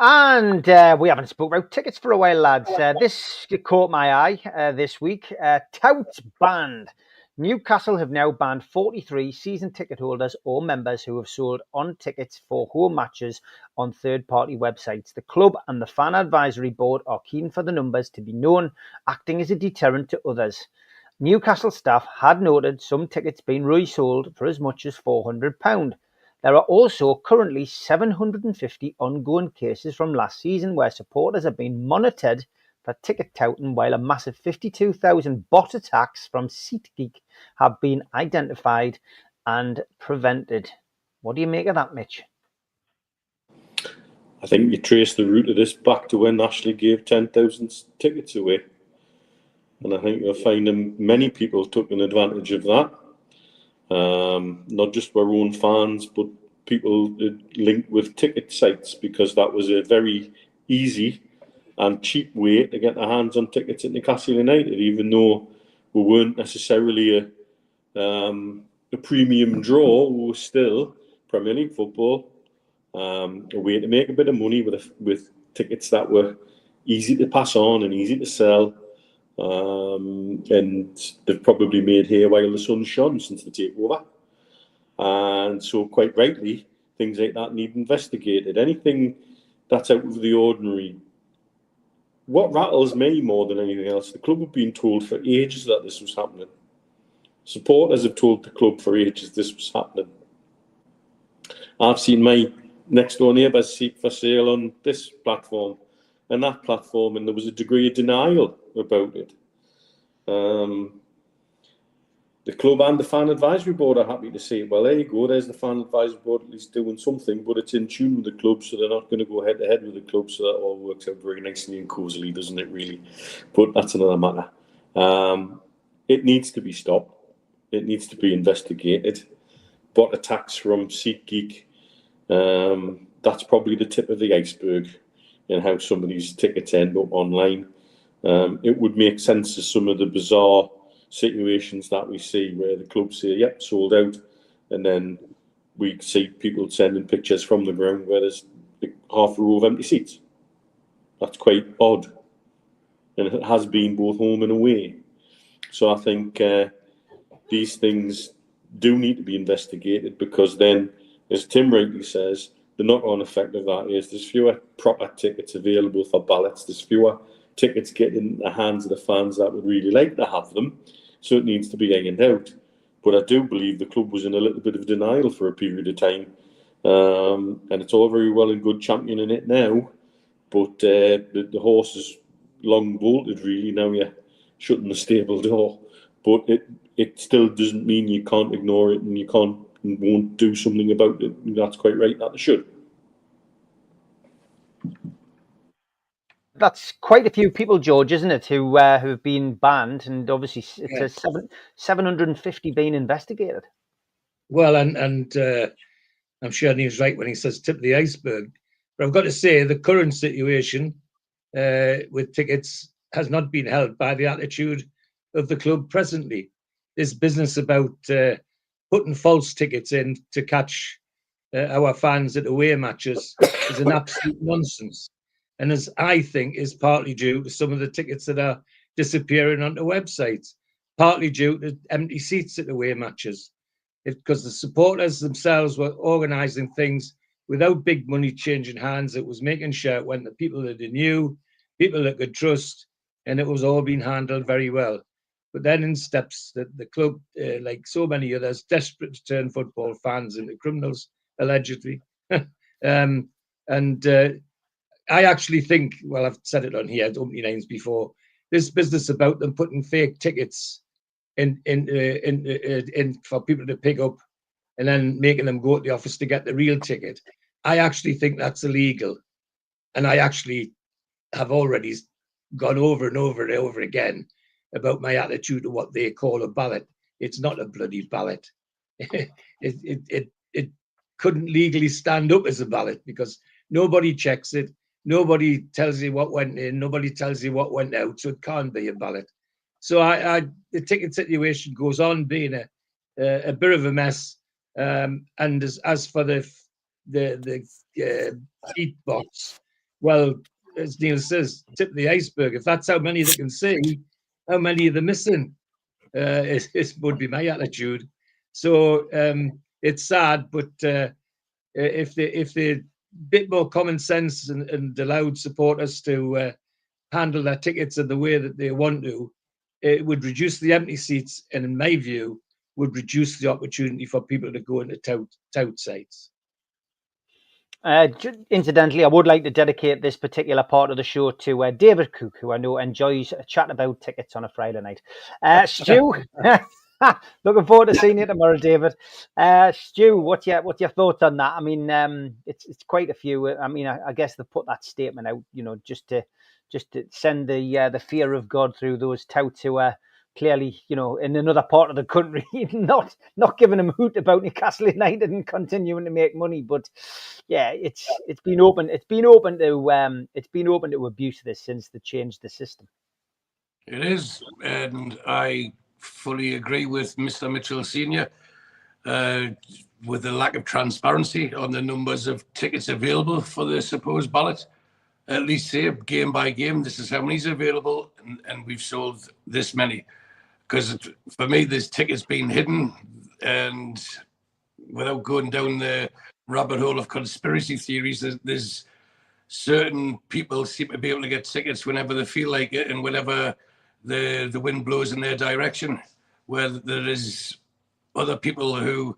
And we haven't spoke about tickets for a while, lads. This caught my eye this week. Tout banned. Newcastle have now banned 43 season ticket holders or members who have sold on tickets for home matches on third-party websites. The club and the Fan Advisory Board are keen for the numbers to be known, acting as a deterrent to others. Newcastle staff had noted some tickets being resold for as much as £400. There are also currently 750 ongoing cases from last season where supporters have been monitored for ticket touting, while a massive 52,000 bot attacks from SeatGeek have been identified and prevented. What do you make of that, Mitch? I think you trace the root of this back to when Ashley gave 10,000 tickets away. And I think you'll find many people took an advantage of that. Not just our own fans, but people linked with ticket sites, because that was a very easy and cheap way to get their hands on tickets at Newcastle United, even though we weren't necessarily a premium draw. We were still Premier League football, a way to make a bit of money with tickets that were easy to pass on and easy to sell. And they've probably made hay while the sun shone since the takeover. And so, quite rightly, things like that need investigated. Anything that's out of the ordinary. What rattles me more than anything else, the club have been told for ages that this was happening. Supporters have told the club for ages this was happening. I've seen my next door neighbours seek for sale on this platform and that platform, and there was a degree of denial about it. The club and the Fan Advisory Board are happy to say, well, there you go, there's the Fan Advisory Board at least doing something, but it's in tune with the club, so they're not going to go head-to-head with the club, so that all works out very nicely and cosily, doesn't it, really? But that's another matter. It needs to be stopped. It needs to be investigated. Bot attacks from SeatGeek, that's probably the tip of the iceberg in how some of these tickets end up online. It would make sense as some of the bizarre situations that we see where the clubs say, yep, sold out, and then we see people sending pictures from the ground where there's half a row of empty seats. That's quite odd, and it has been both home and away. So I think these things do need to be investigated, because then, as Tim rightly says, the knock-on effect of that is there's fewer proper tickets available for ballots, there's fewer tickets getting in the hands of the fans that would really like to have them. So it needs to be ironed out. But I do believe the club was in a little bit of denial for a period of time. And it's all very well and good championing it now, but the horse is long bolted, really. Now you're shutting the stable door. But it still doesn't mean you can't ignore it and you can't and won't do something about it. And that's quite right that they should. That's quite a few people, George, isn't it, who have been banned, and obviously it says 750 being investigated. Well, and I'm sure Neil's right when he says tip of the iceberg. But I've got to say the current situation with tickets has not been helped by the attitude of the club presently. This business about putting false tickets in to catch our fans at away matches is an absolute nonsense. And as I think is partly due to some of the tickets that are disappearing onto websites, partly due to empty seats at away matches. Because the supporters themselves were organising things without big money changing hands. It was making sure it went to people that they knew, people that could trust, and it was all being handled very well. But then in steps that the club, like so many others, desperate to turn football fans into criminals, allegedly. I actually think, well, I've said it on here at opening lines before, this business about them putting fake tickets in for people to pick up and then making them go to the office to get the real ticket, I actually think that's illegal. And I actually have already gone over and over and over again about my attitude to what they call a ballot. It's not a bloody ballot. It couldn't legally stand up as a ballot because nobody checks it. Nobody tells you what went in. Nobody tells you what went out. So it can't be a ballot. So the ticket situation goes on being a bit of a mess. And as for the seat box, well, as Neil says, tip of the iceberg. If that's how many they can see, how many are they missing? would be my attitude. So it's sad, but if they bit more common sense and allowed supporters to handle their tickets in the way that they want to, it would reduce the empty seats, and in my view, would reduce the opportunity for people to go into tout sites. Incidentally, I would like to dedicate this particular part of the show to David Cook, who I know enjoys a chat about tickets on a Friday night. Stu, looking forward to seeing you tomorrow, David. Stu, what's your thoughts on that? I mean, it's quite a few. I mean, I guess they put that statement out, just to send the fear of God through those touts who are clearly, in another part of the country, not giving them a hoot about Newcastle United and continuing to make money. But yeah, it's been open to abuse this since they changed the system. It is, and I fully agree with Mr. Mitchell Senior with the lack of transparency on the numbers of tickets available for the supposed ballot. At least say game by game, this is how many's available, and we've sold this many. Because for me, there's tickets being hidden, and without going down the rabbit hole of conspiracy theories, there's certain people seem to be able to get tickets whenever they feel like it and whenever the wind blows in their direction, where there is other people who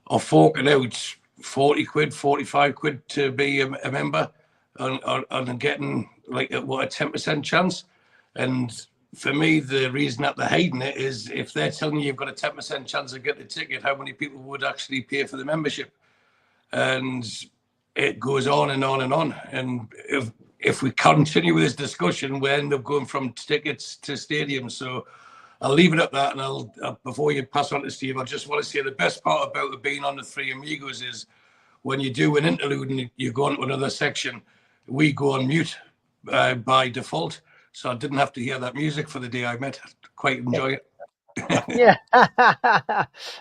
are forking out 40 quid, 45 quid to be a member and getting like a 10% chance. And for me, the reason that they're hiding it is if they're telling you you've got a 10% chance of getting a ticket, how many people would actually pay for the membership? And it goes on and on and on. And if we continue with this discussion, we end up going from tickets to stadiums. So I'll leave it at that. And I'll before you pass on to Steve, I just want to say the best part about it being on the Three Amigos is when you do an interlude and you go on to another section, we go on mute by default. So I didn't have to hear that music for the day I met. Quite enjoy it. Yeah.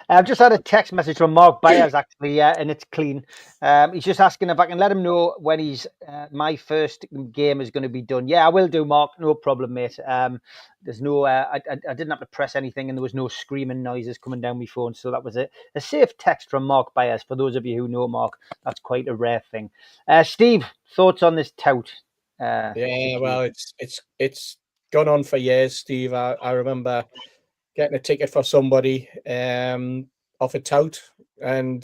I've just had a text message from Mark Byers, actually, and it's clean. He's just asking if I can let him know when my first game is going to be done. Yeah, I will do, Mark. No problem, mate. There's no, I didn't have to press anything, and there was no screaming noises coming down my phone. So that was a safe text from Mark Byers. For those of you who know Mark, that's quite a rare thing. Steve, thoughts on this tout? Well, it's gone on for years, Steve. I remember getting a ticket for somebody off a tout, and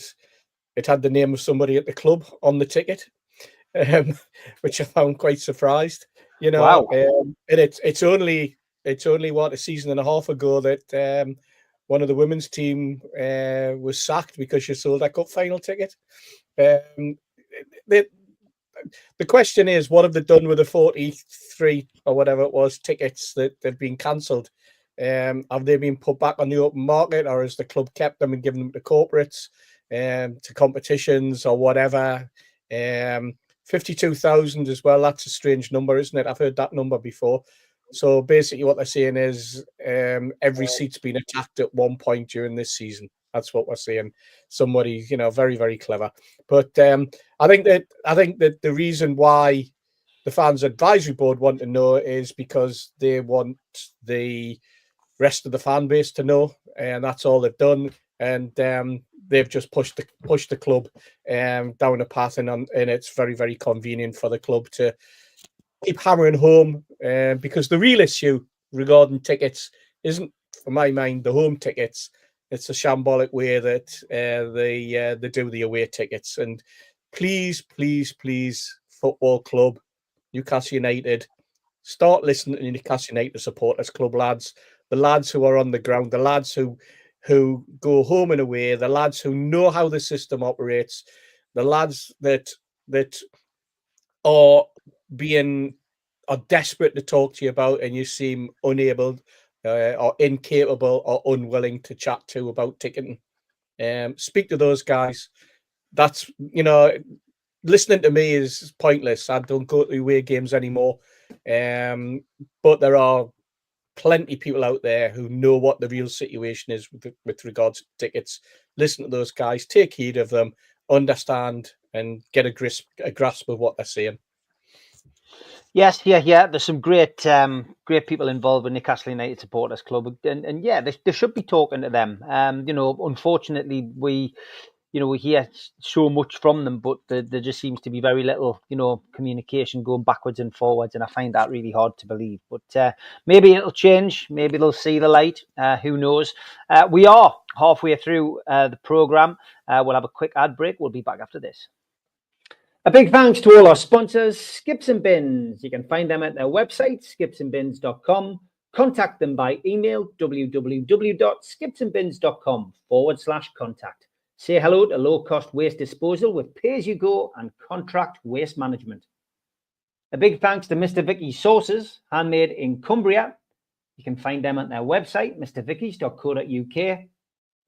it had the name of somebody at the club on the ticket, which I found quite surprised. Wow. And it's only what, a season and a half ago that one of the women's team was sacked because she sold a cup final ticket. The question is, what have they done with the 43 or whatever it was tickets that they've been cancelled? Have they been put back on the open market, or has the club kept them and given them to corporates, to competitions or whatever? 52,000 as well. That's a strange number, isn't it? I've heard that number before. So basically what they're saying is every seat's been attacked at one point during this season. That's what we're saying. Somebody, very, very clever. But I think that the reason why the fans advisory board want to know is because they want the rest of the fan base to know, and that's all they've done. And they've just pushed the club down a path, and it's very, very convenient for the club to keep hammering home, because the real issue regarding tickets isn't, for my mind, the home tickets. It's a shambolic way that they do the away tickets. And please, football club, Newcastle United, start listening to Newcastle United supporters club lads, the lads who are on the ground, the lads who go home and away, the lads who know how the system operates, the lads that are desperate to talk to you about, and you seem unable or incapable or unwilling to chat to about ticketing. Speak to those guys. That's, listening to me is pointless. I don't go to away games anymore. But there are plenty of people out there who know what the real situation is with regards to tickets. Listen to those guys, take heed of them, understand, and get a grasp of what they're saying. Yes, yeah. There's some great people involved with Newcastle United Supporters Club, and yeah, they should be talking to them. Unfortunately, we hear so much from them, but there just seems to be very little, communication going backwards and forwards, and I find that really hard to believe. But maybe it'll change. Maybe they'll see the light. Who knows? We are halfway through the programme. We'll have a quick ad break. We'll be back after this. A big thanks to all our sponsors, Skips and Bins. You can find them at their website, skipsandbins.com. Contact them by email, www.skipsandbins.com/contact. Say hello to low-cost waste disposal with pay-as-you-go and contract waste management. A big thanks to Mr. Vicky's Sauces, handmade in Cumbria. You can find them at their website, mrvickys.co.uk.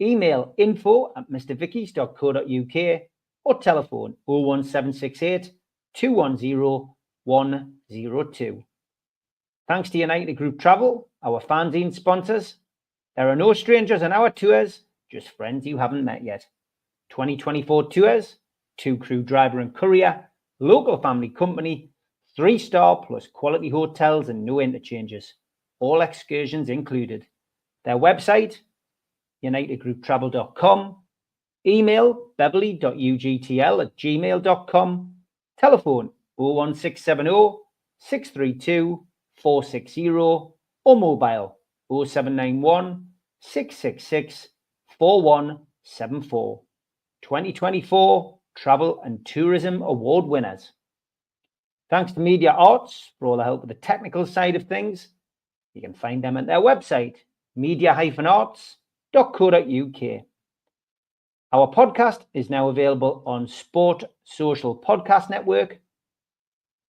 Email info@mrvickys.co.uk. or telephone 01768 210 102. Thanks to United Group Travel, our fanzine sponsors. There are no strangers on our tours, just friends you haven't met yet. 2024 tours, 2 crew driver and courier, local family company, 3-star plus quality hotels and no interchanges. All excursions included. Their website, unitedgrouptravel.com. Email beverly.ugtl@gmail.com. Telephone 01670 632 460 or mobile 0791 666 4174. 2024 Travel and Tourism Award winners. Thanks to Media Arts for all the help with the technical side of things. You can find them at their website, media-arts.co.uk. Our podcast is now available on Sport Social Podcast Network.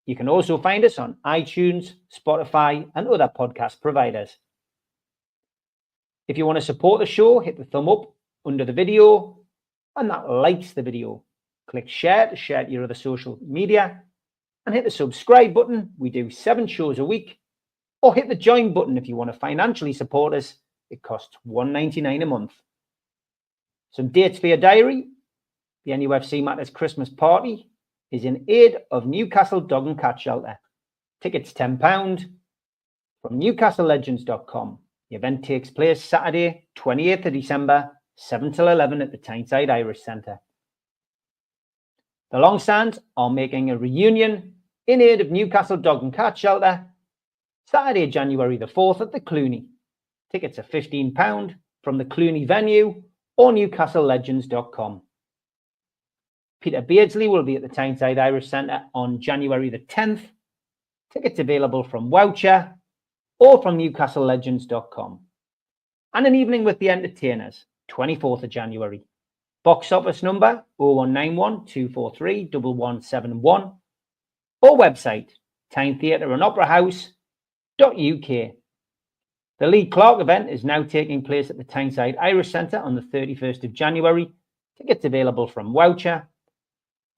You can also find us on iTunes, Spotify, and other podcast providers. If you want to support the show, hit the thumb up under the video, and that likes the video. Click share to share to your other social media, and hit the subscribe button. We do 7 shows a week. Or hit the join button if you want to financially support us. It costs $1.99 a month. Some dates for your diary. The NUFC Matters Christmas party is in aid of Newcastle Dog and Cat Shelter. Tickets £10 from newcastlelegends.com. The event takes place Saturday, 28th of December, 7 till 11 at the Tyneside Irish Centre. The Longstands are making a reunion in aid of Newcastle Dog and Cat Shelter Saturday, January the 4th at the Clooney. Tickets are £15 from the Clooney venue or newcastlelegends.com. Peter Beardsley will be at the Tyneside Irish Centre on January the 10th. Tickets available from Woucher or from newcastlelegends.com. And an evening with the Entertainers, 24th of January. Box office number 0191 243 1171 or website Tyne Theatre and Opera House.uk. The Lee Clark event is now taking place at the Tyneside Irish Centre on the 31st of January. Tickets available from Woucher.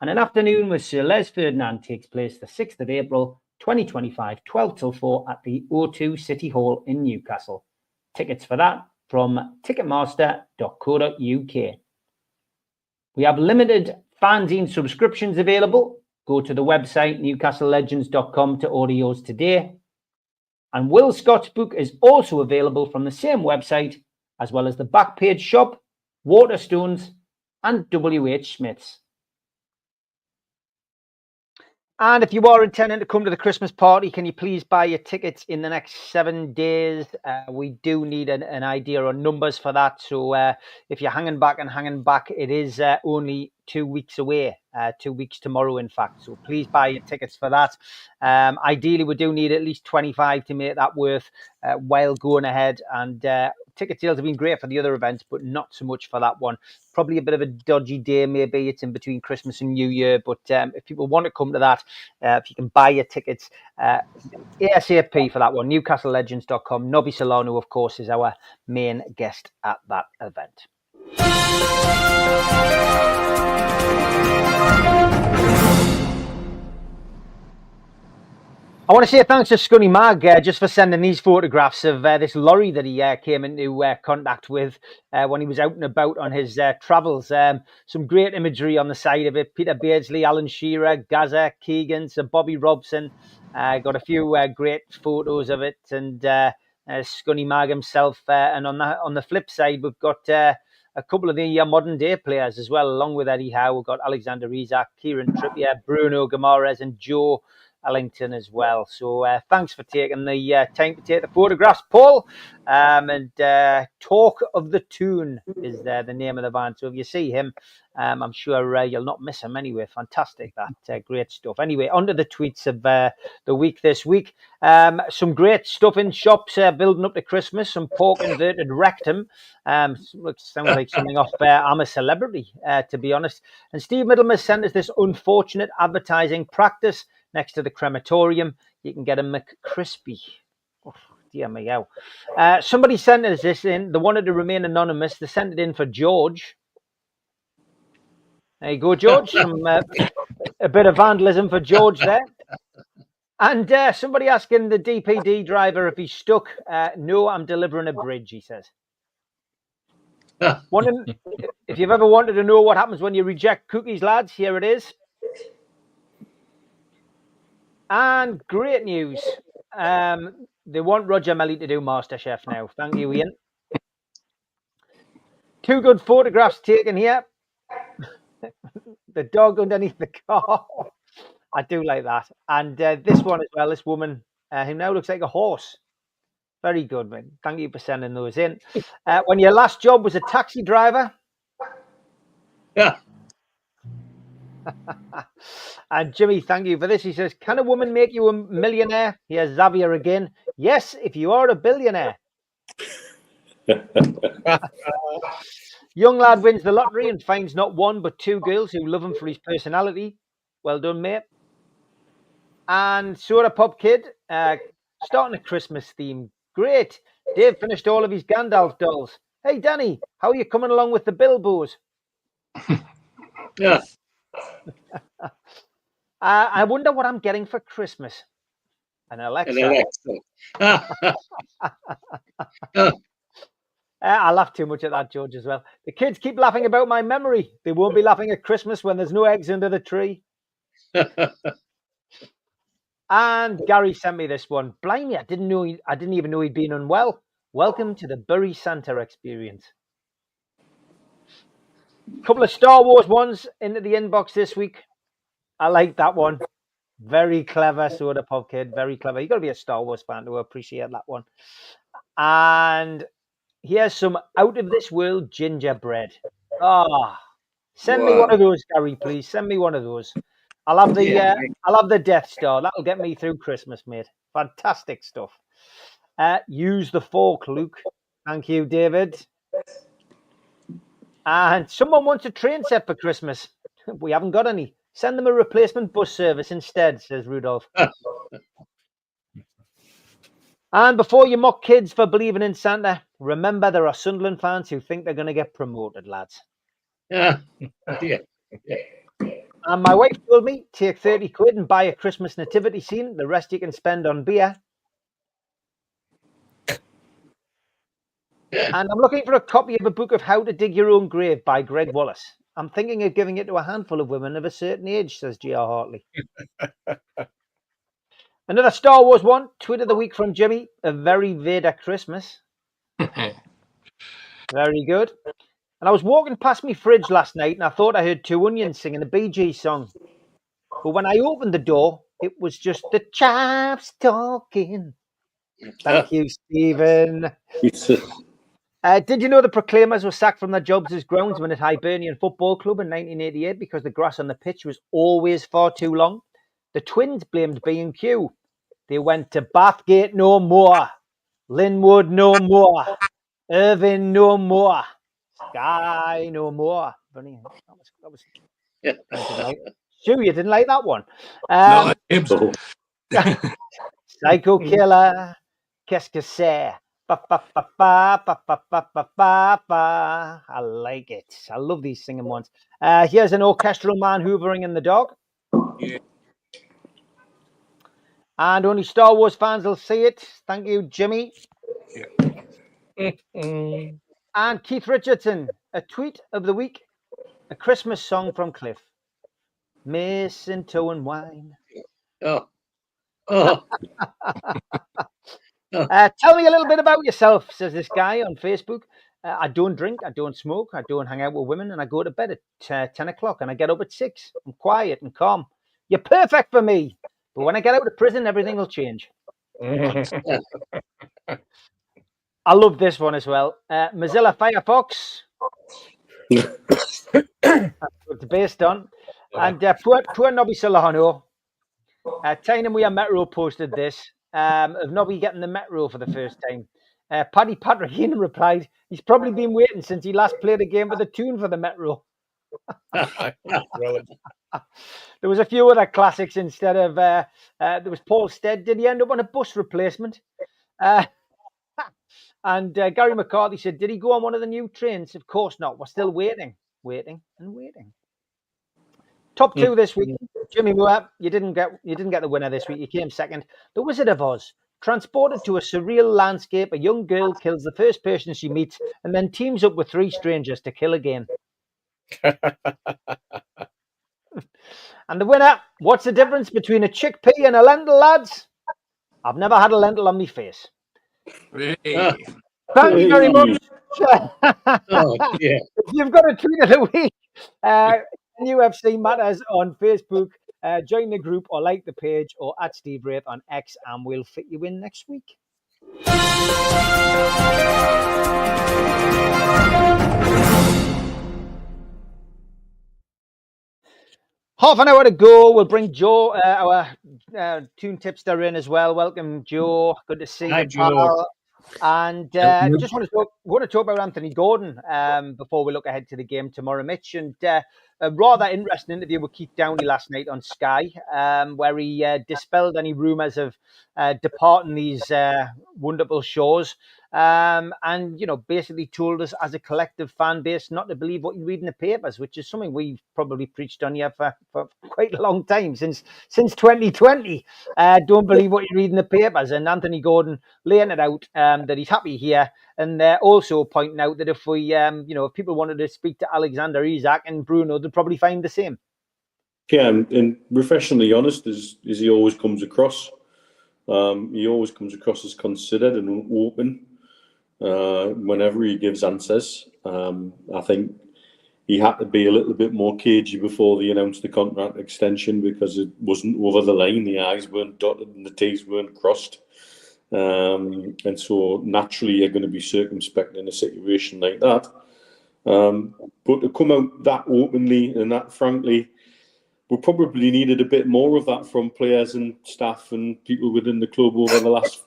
And an afternoon with Sir Les Ferdinand takes place the 6th of April 2025, 12 till 4 at the O2 City Hall in Newcastle. Tickets for that from ticketmaster.co.uk. We have limited fanzine subscriptions available. Go to the website newcastlelegends.com to order yours today. And Will Scott's book is also available from the same website, as well as the Backpage Shop, Waterstones, and WH Smith's. And if you are intending to come to the Christmas party, can you please buy your tickets in the next 7 days? We do need an idea on numbers for that. So if you're hanging back, it is only 2 weeks away, 2 weeks tomorrow, in fact. So please buy your tickets for that. Ideally, we do need at least 25 to make that worth while going ahead. And ticket sales have been great for the other events, but not so much for that one. Probably a bit of a dodgy day, maybe. It's in between Christmas and New Year. But if people want to come to that, if you can buy your tickets ASAP for that one, newcastlelegends.com. Nobby Solano, of course, is our main guest at that event. I want to say thanks to Scunny Mag just for sending these photographs of this lorry that he came into contact with when he was out and about on his travels. Some great imagery on the side of it. Peter Beardsley, Alan Shearer, Gaza, Keegan, Sir Bobby Robson. Got a few great photos of it, and Scunny Mag himself. And on the flip side, we've got a couple of the modern day players as well, along with Eddie Howe. We've got Alexander Isak, Kieran Trippier, Bruno Guimaraes, and Joe Ellington as well. So thanks for taking the time to take the photographs, Paul. And Talk of the Toon is the name of the band. So if you see him, I'm sure you'll not miss him anyway. Fantastic, that great stuff. Anyway, on to the tweets of the week this week. Some great stuff in shops building up to Christmas. Some pork inverted rectum. Sounds like something off I'm a Celebrity, to be honest. And Steve Middleman sent us this unfortunate advertising practice. Next to the crematorium, you can get a McCrispy. Oh, dear me, how. Somebody sent us this in. They wanted to remain anonymous. They sent it in for George. There you go, George. A bit of vandalism for George there. And somebody asking the DPD driver if he's stuck. No, I'm delivering a bridge, he says. If you've ever wanted to know what happens when you reject cookies, lads, here it is. And great news. They want Roger Melly to do MasterChef now. Thank you, Ian. Two good photographs taken here. The dog underneath the car. I do like that. And this one as well, this woman who now looks like a horse. Very good, man. Thank you for sending those in. When your last job was a taxi driver. Yeah. And Jimmy, thank you for this. He says, can a woman make you a millionaire? Here's Xavier again. Yes, if you are a billionaire. Young lad wins the lottery and finds not one but two girls who love him for his personality. Well done, mate. And Soda Pop Kid, starting a Christmas theme. Great. Dave finished all of his Gandalf dolls. Hey, Danny, how are you coming along with the Bilbos? Yeah. I wonder what I'm getting for Christmas. An Alexa. I laugh too much at that, George, as well. The kids keep laughing about my memory. They won't be laughing at Christmas when there's no eggs under the tree. And Gary sent me this one. Blimey, I didn't even know he'd been unwell. Welcome to the Bury Santa experience. Couple of Star Wars ones into the inbox this week. I like that one. Very clever, Soda Pop Kid. Very clever. You got to be a Star Wars fan to appreciate that one. And here's some out of this world gingerbread. Send me one of those, Gary, please. Send me one of those. I'll have the Death Star. That'll get me through Christmas, mate. Fantastic stuff. Use the fork, Luke. Thank you, David. And someone wants a train set for Christmas. We haven't got any. Send them a replacement bus service instead, says Rudolph. And before you mock kids for believing in Santa, remember there are Sunderland fans who think they're going to get promoted, lads. Yeah. And my wife told me, take 30 quid and buy a Christmas nativity scene. The rest you can spend on beer. And I'm looking for a copy of a book of How to Dig Your Own Grave by Greg Wallace. I'm thinking of giving it to a handful of women of a certain age, says G.R. Hartley. Another Star Wars one, tweet of the week from Jimmy. A very Vader Christmas. Very good. And I was walking past my fridge last night and I thought I heard Two Onions singing a Bee Gees song. But when I opened the door, it was just the chaps talking. Thank you, Stephen. Did you know the Proclaimers were sacked from their jobs as groundsmen at Hibernian Football Club in 1988 because the grass on the pitch was always far too long? The Twins blamed B&Q. They went to Bathgate no more, Linwood no more, Irvine no more, Sky no more. Funny. That was Stu, you didn't like that one. Psycho Killer, qu'est-ce que c'est? Ba, ba, ba, ba, ba, ba, ba, ba, ba, ba. I like it. I love these singing ones. Here's an orchestral man hoovering in the dog. Yeah. And only Star Wars fans will see it. Thank you, Jimmy. Mm. And Keith Richardson, a tweet of the week, a Christmas song from Cliff. Mistletoe and wine. Oh, oh, Tell me a little bit about yourself, says this guy on Facebook. I don't drink, I don't smoke, I don't hang out with women, and I go to bed at 10 o'clock and I get up at 6. I'm quiet and calm. You're perfect for me. But when I get out of prison, everything will change. I love this one as well. Mozilla Firefox. It's based on. And poor Nobby Solano. Tyne and We Are Metro posted this of Nobby getting the Metro for the first time. Paddy Patrick Heenan replied, he's probably been waiting since he last played a game with a tune for the Metro. Brilliant. There was a few other classics instead of, there was Paul Stead. Did he end up on a bus replacement? And Gary McCarthy said, did he go on one of the new trains? Of course not. We're still waiting. Top two this week. Jimmy Moore, you didn't get the winner this week. You came second. The Wizard of Oz. Transported to a surreal landscape, a young girl kills the first person she meets and then teams up with 3 strangers to kill again. And the winner, what's the difference between a chickpea and a lentil, lads? I've never had a lentil on my face. Hey. Thank you very much. oh, yeah. If you've got a tweet of the week, NUFC Matters on Facebook, join the group or like the page or at Steve Wraith on X and we'll fit you in next week. Half an hour to go. We'll bring Joe, our tune tipster, in as well. Welcome, Joe. Good to see Hi, you, Joe. pal. And just want to talk about Anthony Gordon before we look ahead to the game tomorrow, Mitch. And a rather interesting interview with Keith Downey last night on Sky, where he dispelled any rumours of departing these wonderful shows. And, you know, basically told us as a collective fan base not to believe what you read in the papers, which is something we've probably preached on here for quite a long time, since 2020. Don't believe what you read in the papers. And Anthony Gordon laying it out that he's happy here. And also pointing out that if we, if people wanted to speak to Alexander Isak and Bruno, they'd probably find the same. Yeah, and refreshingly honest as he always comes across. He always comes across as considered and open whenever he gives answers. I think he had to be a little bit more cagey before they announced the contract extension because it wasn't over the line. The I's weren't dotted and the T's weren't crossed. And so naturally you're going to be circumspect in a situation like that. But to come out that openly and that frankly, we probably needed a bit more of that from players and staff and people within the club over the last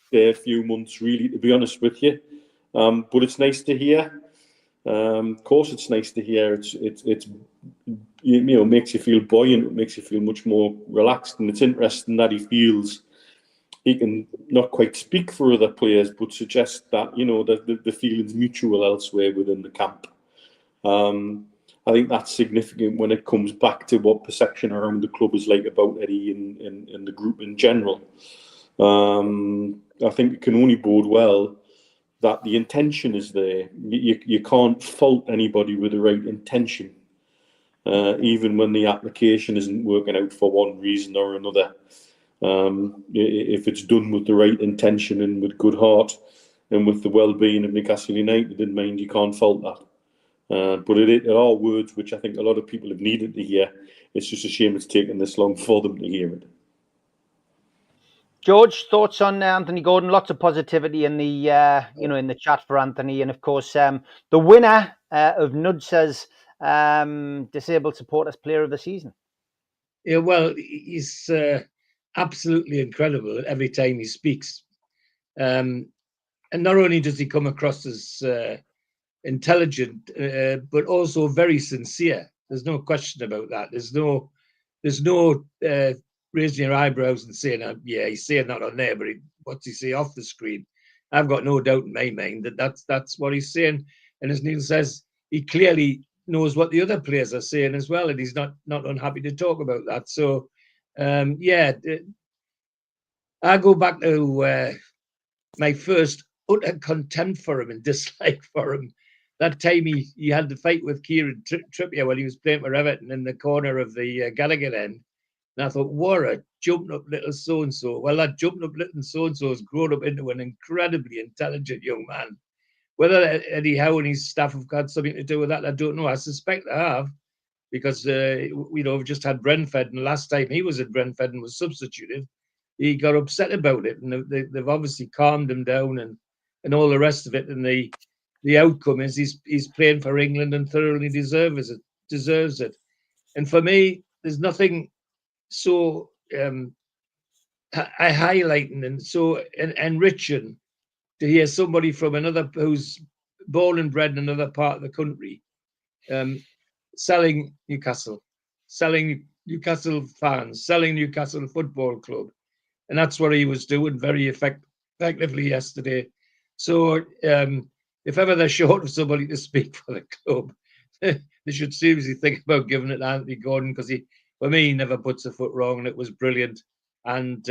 few months, really, to be honest with you. But it's nice to hear. Of course, it's nice to hear. It's makes you feel buoyant. It makes you feel much more relaxed, and it's interesting that he feels he can not quite speak for other players, but suggest that that the feeling's mutual elsewhere within the camp. I think that's significant when it comes back to what perception around the club is like about Eddie and the group in general. I think it can only bode well that the intention is there. You can't fault anybody with the right intention, even when the application isn't working out for one reason or another. If it's done with the right intention and with good heart and with the well-being of Newcastle United in mind, you can't fault that. But it are words which I think a lot of people have needed to hear. It's just a shame it's taken this long for them to hear it. George, thoughts on Anthony Gordon? Lots of positivity in the in the chat for Anthony, and of course the winner of Nudsa's Disabled Supporters Player of the Season. Yeah, well, he's absolutely incredible every time he speaks, and not only does he come across as intelligent, but also very sincere. There's no question about that. There's no raising your eyebrows and saying, "Yeah, he's saying that on there, but what's he say off the screen?" I've got no doubt in my mind that that's what he's saying. And as Neil says, he clearly knows what the other players are saying as well, and he's not unhappy to talk about that. So, I go back to my first utter contempt for him and dislike for him. That time he had the fight with Kieran Trippier when he was playing for Everton in the corner of the Gallagher end. And I thought, what a jumping up little so-and-so. Well, that jumping up little so-and-so has grown up into an incredibly intelligent young man. Whether Eddie Howe and his staff have got something to do with that, I don't know. I suspect they have, because, we've just had Brentford, and the last time he was at Brentford and was substituted, he got upset about it. And they've obviously calmed him down and all the rest of it. And the outcome is he's playing for England and thoroughly deserves it. And for me, there's nothing so highlighting and so enriching to hear somebody from another, who's born and bred in another part of the country, selling Newcastle fans, selling Newcastle Football Club. And that's what he was doing very effectively yesterday. So if ever they're short of somebody to speak for the club, they should seriously think about giving it to Anthony Gordon, because for me, he never puts a foot wrong, and it was brilliant. And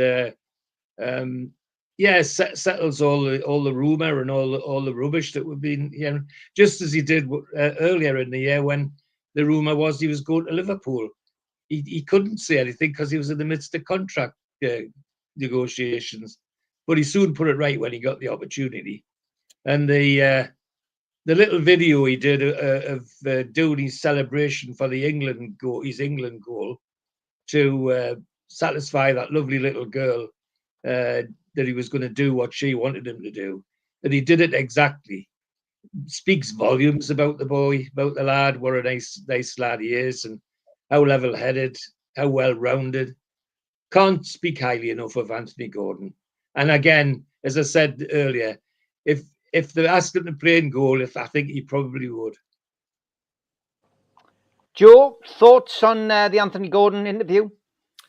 settles all the rumor and all the rubbish that we've been hearing, just as he did earlier in the year when the rumor was he was going to Liverpool. He couldn't say anything because he was in the midst of contract negotiations, but he soon put it right when he got the opportunity. And the little video he did of doing his celebration for the England goal to satisfy that lovely little girl, that he was going to do what she wanted him to do, that he did it exactly, speaks volumes about the boy, about the lad, what a nice lad he is, and how level-headed, how well-rounded. Can't speak highly enough of Anthony Gordon. And again, as I said earlier, if they asked him to play in goal, I think he probably would. Joe, thoughts on the Anthony Gordon interview?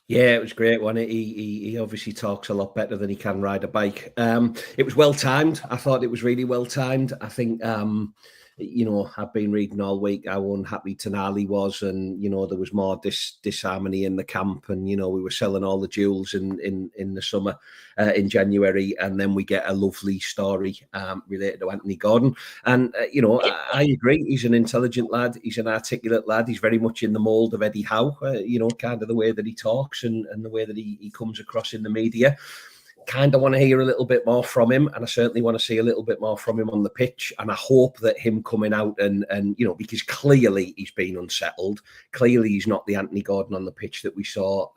Yeah, it was great, wasn't it? He obviously talks a lot better than he can ride a bike. It was well timed. I thought it was really well timed. I think, I've been reading all week how unhappy Tonali was, and there was more disharmony in the camp, and we were selling all the jewels in the summer, in January, and then we get a lovely story related to Anthony Gordon. And I agree, he's an intelligent lad, he's an articulate lad, he's very much in the mould of Eddie Howe, kind of the way that he talks and the way that he comes across in the media. Kind of want to hear a little bit more from him, and I certainly want to see a little bit more from him on the pitch. And I hope that him coming out and because clearly he's been unsettled. Clearly he's not the Anthony Gordon on the pitch that we saw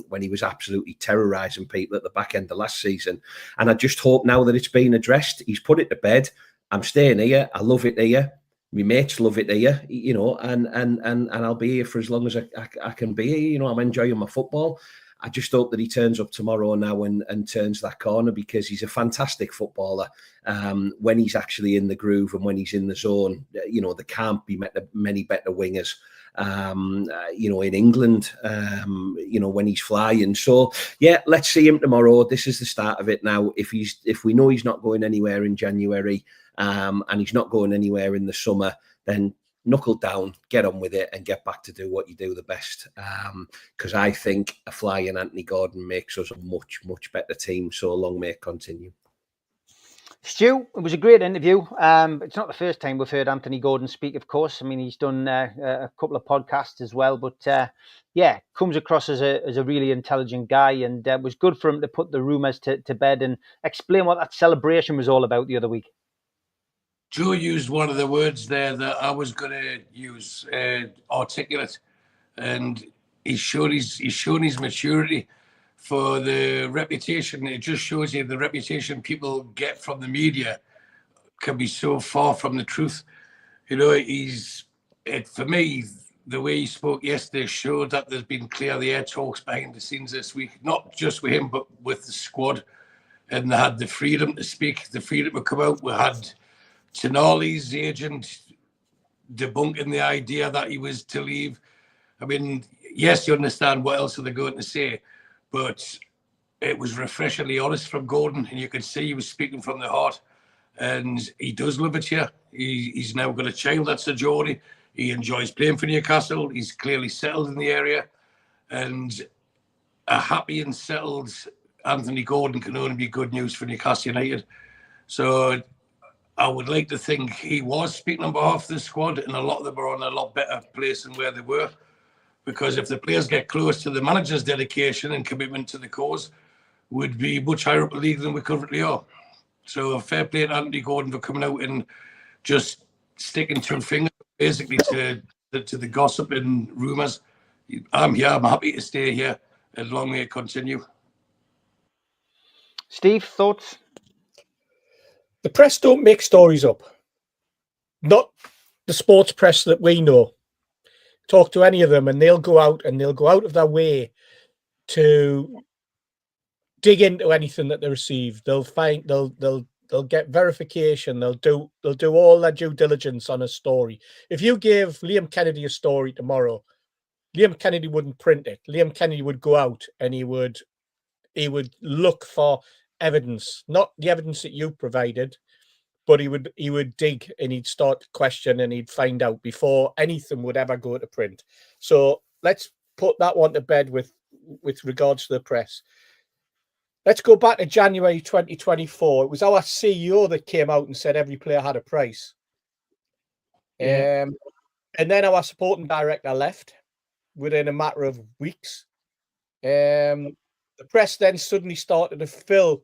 when he was absolutely terrorising people at the back end of last season. And I just hope now that it's been addressed, he's put it to bed. I'm staying here. I love it here. My mates love it here, and I'll be here for as long as I can be here. I'm enjoying my football. I just hope that he turns up tomorrow now and turns that corner, because he's a fantastic footballer. When he's actually in the groove and when he's in the zone, there can't be many better wingers, in England, when he's flying. So, yeah, let's see him tomorrow. This is the start of it now. If we know he's not going anywhere in January, and he's not going anywhere in the summer, then knuckle down, get on with it, and get back to do what you do the best. Because I think a flying Anthony Gordon makes us a much, much better team. So long may it continue. Stu, it was a great interview. It's not the first time we've heard Anthony Gordon speak, of course. I mean, he's done a couple of podcasts as well. But comes across as a really intelligent guy, and it was good for him to put the rumours to bed and explain what that celebration was all about the other week. Joe used one of the words there that I was going to use, articulate, and he's shown his maturity for the reputation. It just shows you the reputation people get from the media can be so far from the truth. For me, the way he spoke yesterday showed that there's been clear the air talks behind the scenes this week, not just with him, but with the squad, and they had the freedom to speak, the freedom to come out. We had Tonali's agent debunking the idea that he was to leave. I mean, yes, you understand what else are they going to say, but it was refreshingly honest from Gordon, and you could see he was speaking from the heart, and he does love it here. He's now got a child that's a Geordie. He enjoys playing for Newcastle. He's clearly settled in the area, and a happy and settled Anthony Gordon can only be good news for Newcastle United. So I would like to think he was speaking on behalf of the squad, and a lot of them are on a lot better place than where they were. Because if the players get close to the manager's dedication and commitment to the cause, would be much higher up the league than we currently are. So fair play to Anthony Gordon for coming out and just sticking two fingers basically to the gossip and rumours. I'm here. I'm happy to stay here as long as it continue. Steve, thoughts? The press don't make stories up. Not the sports press that we know. Talk to any of them and they'll go out of their way to dig into anything that they receive. They'll get verification. They'll do all their due diligence on a story. If you gave Liam Kennedy a story tomorrow, Liam Kennedy wouldn't print it. Liam Kennedy would go out and he would look for evidence, not the evidence that you provided, but he would dig and he'd start to question and he'd find out before anything would ever go to print. So let's put that one to bed with regards to the press. Let's go back to January 2024. It was our CEO that came out and said every player had a price. Yeah. And then our supporting director left within a matter of weeks. The press then suddenly started to fill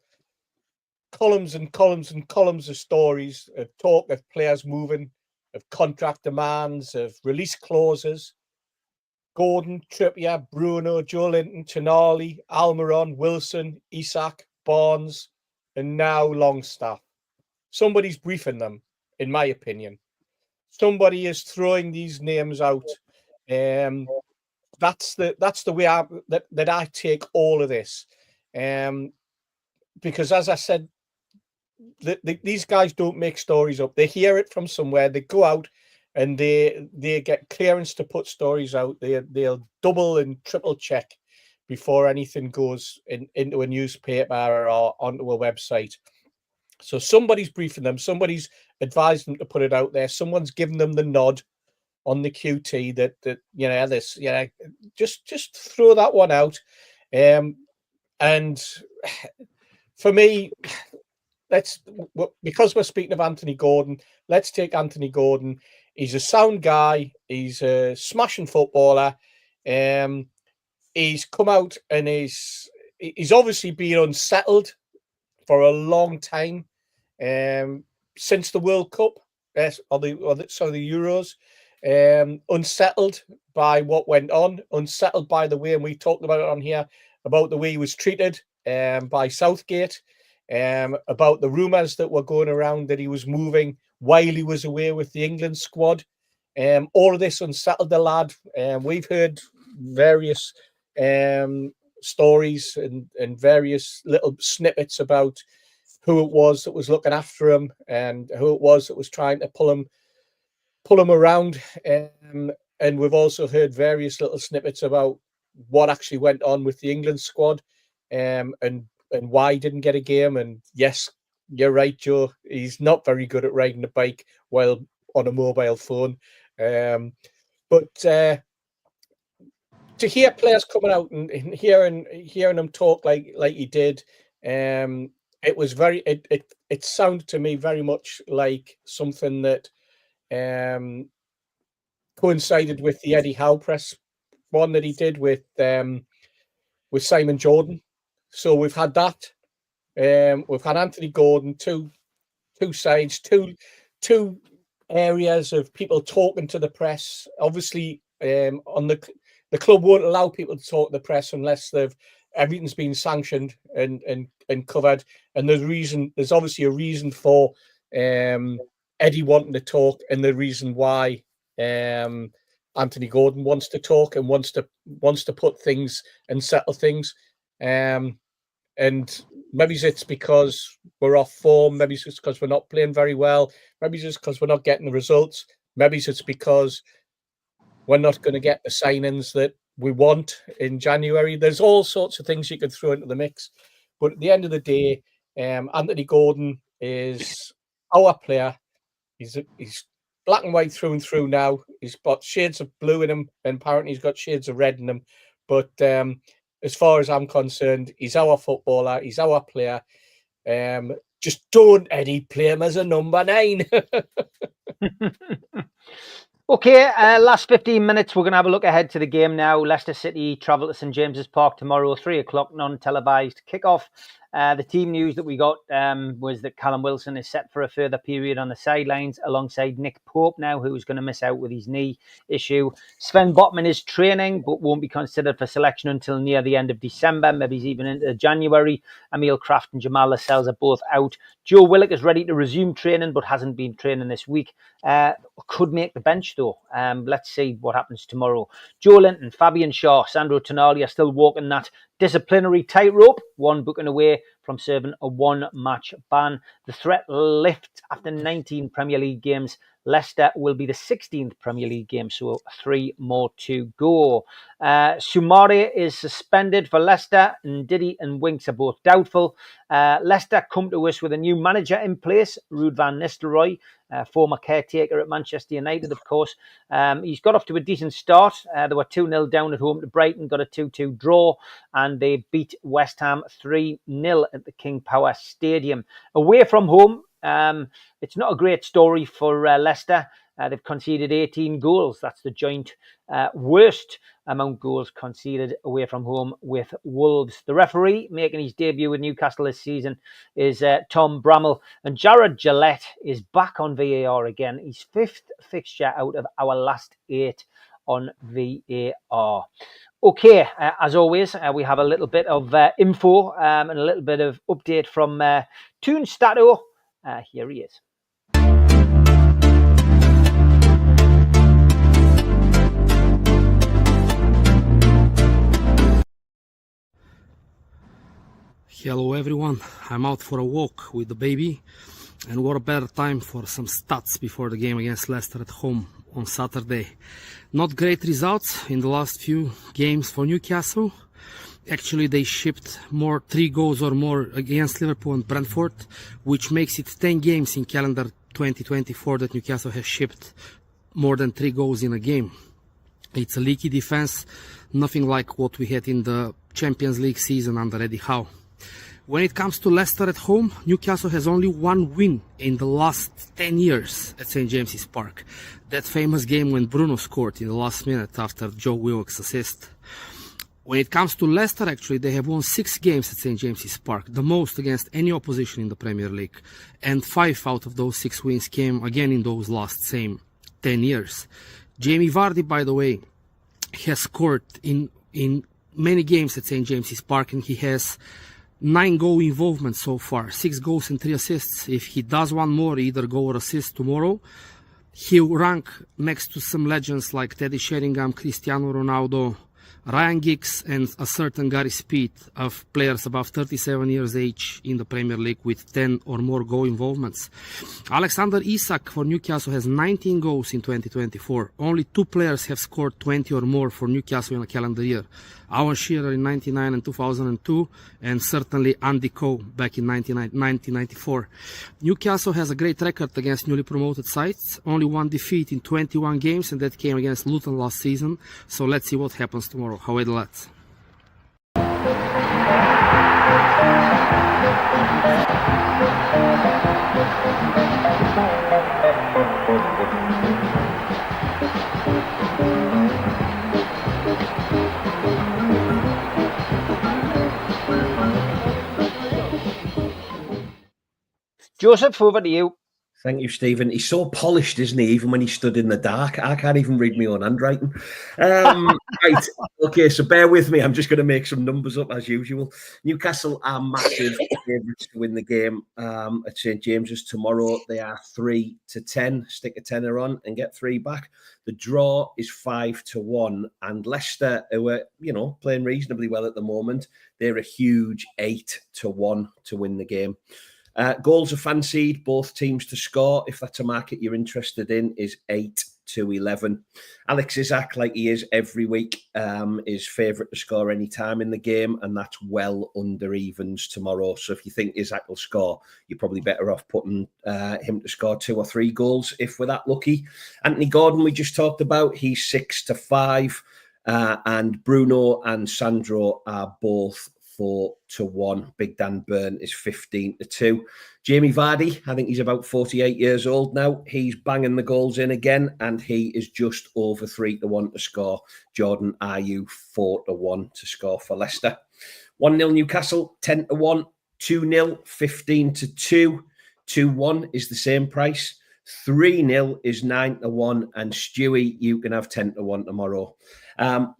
columns and columns and columns of stories, of talk of players moving, of contract demands, of release clauses. Gordon, Trippier, Bruno, Joelinton, Tonali, Almiron, Wilson, Isak, Barnes, and now Longstaff. Somebody's briefing them, in my opinion. Somebody is throwing these names out. That's the way that I take all of this. Because as I said, these guys don't make stories up. They hear it from somewhere. They go out and they get clearance to put stories out. They'll double and triple check before anything goes into a newspaper or onto a website. So somebody's briefing them. Somebody's advised them to put it out there. Someone's giving them the nod on the QT that just throw that one out. And for me, because we're speaking of Anthony Gordon, let's take Anthony Gordon. He's a sound guy. He's a smashing footballer. He's come out and he's obviously been unsettled for a long time since the World Cup or the Euros. Unsettled by what went on, unsettled by the way, and we talked about it on here, about the way he was treated by Southgate, about the rumours that were going around that he was moving while he was away with the England squad. All of this unsettled the lad. We've heard various stories and various little snippets about who it was that was looking after him and who it was that was trying to pull him around. And we've also heard various little snippets about what actually went on with the England squad and why he didn't get a game. And yes, you're right, Joe. He's not very good at riding a bike while on a mobile phone. But to hear players coming out and hearing them talk like he did, it was it sounded to me very much like something that coincided with the Eddie Howe press one that he did with Simon Jordan. So we've had that. We've had Anthony Gordon, two sides, two areas of people talking to the press. Obviously, on the club won't allow people to talk to the press unless everything's been sanctioned and covered. And there's obviously a reason for Eddie wanting to talk, and the reason why Anthony Gordon wants to talk and wants to put things and settle things. And maybe it's because we're off form. Maybe it's because we're not playing very well. Maybe it's because we're not getting the results. Maybe it's because we're not going to get the signings that we want in January. There's all sorts of things you can throw into the mix. But at the end of the day, Anthony Gordon is our player. He's black and white through and through now. He's got shades of blue in him, and apparently he's got shades of red in him. But as far as I'm concerned, he's our footballer, he's our player. Just don't, Eddie, play him as a number 9. Okay, last 15 minutes, we're going to have a look ahead to the game now. Leicester City travel to St James's Park tomorrow, 3 o'clock, non-televised kickoff. The team news that we got was that Callum Wilson is set for a further period on the sidelines alongside Nick Pope now, who's going to miss out with his knee issue. Sven Botman is training but won't be considered for selection until near the end of December, maybe even into January. Emil Kraft and Jamal Lascelles are both out. Joe Willock is ready to resume training but hasn't been training this week. Could make the bench though. Let's see what happens tomorrow. Joe Linton, Fabian Shaw, Sandro Tonali are still walking that disciplinary tightrope, one booking away from serving a one-match ban. The threat lifts after 19 Premier League games. Leicester will be the 16th Premier League game, so 3 more to go. Soumare is suspended for Leicester, and Ndidi and Winks are both doubtful. Leicester come to us with a new manager in place, Ruud van Nistelrooy, former caretaker at Manchester United, of course. He's got off to a decent start. They were 2-0 down at home to Brighton, got a 2-2 draw, and they beat West Ham 3-0 at the King Power Stadium. Away from home, it's not a great story for Leicester. They've conceded 18 goals. That's the joint worst amount goals conceded away from home with Wolves. The referee making his debut with Newcastle this season is Tom Bramall, and Jared Gillette is back on VAR again. His 5th fixture out of our last 8 on VAR. Okay, as always, we have a little bit of info and a little bit of update from Toon Stato. Here he is. Hello everyone, I'm out for a walk with the baby, and what a better time for some stats before the game against Leicester at home on Saturday. Not great results in the last few games for Newcastle. Actually, they shipped 3 goals or more against Liverpool and Brentford, which makes it 10 games in calendar 2024 that Newcastle has shipped more than 3 goals in a game. It's a leaky defense, nothing like what we had in the Champions League season under Eddie Howe. When it comes to Leicester at home, Newcastle has only 1 win in the last 10 years at St James's Park. That famous game when Bruno scored in the last minute after Joe Willock's assist. When it comes to Leicester, actually, they have won 6 games at St James's Park, the most against any opposition in the Premier League. And 5 out of those 6 wins came again in those last same 10 years. Jamie Vardy, by the way, has scored in many games at St James's Park, and he has 9 goal involvement so far, 6 goals and 3 assists. If he does one more, either goal or assist tomorrow, he'll rank next to some legends like Teddy Sheringham, Cristiano Ronaldo, Ryan Giggs, and a certain Gary Speed, of players above 37 years age in the Premier League with 10 or more goal involvements. Alexander Isak for Newcastle has 19 goals in 2024. Only 2 players have scored 20 or more for Newcastle in a calendar year. Alan Shearer in 1999 and 2002, and certainly Andy Cole back in 1994. Newcastle has a great record against newly promoted sides. Only 1 defeat in 21 games, and that came against Luton last season. So let's see what happens tomorrow. How are the lads? Joseph, over to you. Thank you, Stephen. He's so polished, isn't he? Even when he stood in the dark, I can't even read my own handwriting. Right. Okay, so bear with me. I'm just going to make some numbers up as usual. Newcastle are massive favourites to win the game at St James's tomorrow. They are 3-10. Stick a tenner on and get 3 back. The draw is 5-1, and Leicester, who are playing reasonably well at the moment, they're a huge 8-1 to win the game. Goals are fancied, both teams to score. If that's a market you're interested in, is 8-11. Alex Isak, like he is every week, is favourite to score any time in the game, and that's well under evens tomorrow. So if you think Isak will score, you're probably better off putting him to score 2 or 3 goals if we're that lucky. Anthony Gordon, we just talked about, he's 6-5. And Bruno and Sandro are both 4-1. Big Dan Burn is 15-2. Jamie Vardy, I think he's about 48 years old now. He's banging the goals in again, and he is just over 3-1 to score. Jordan Ayew 4-1 to score for Leicester. 1-0 Newcastle, 10-1. 2-0, 15-2. 2-1 is the same price. 3-0 is 9-1. And Stewie, you can have 10-1 tomorrow.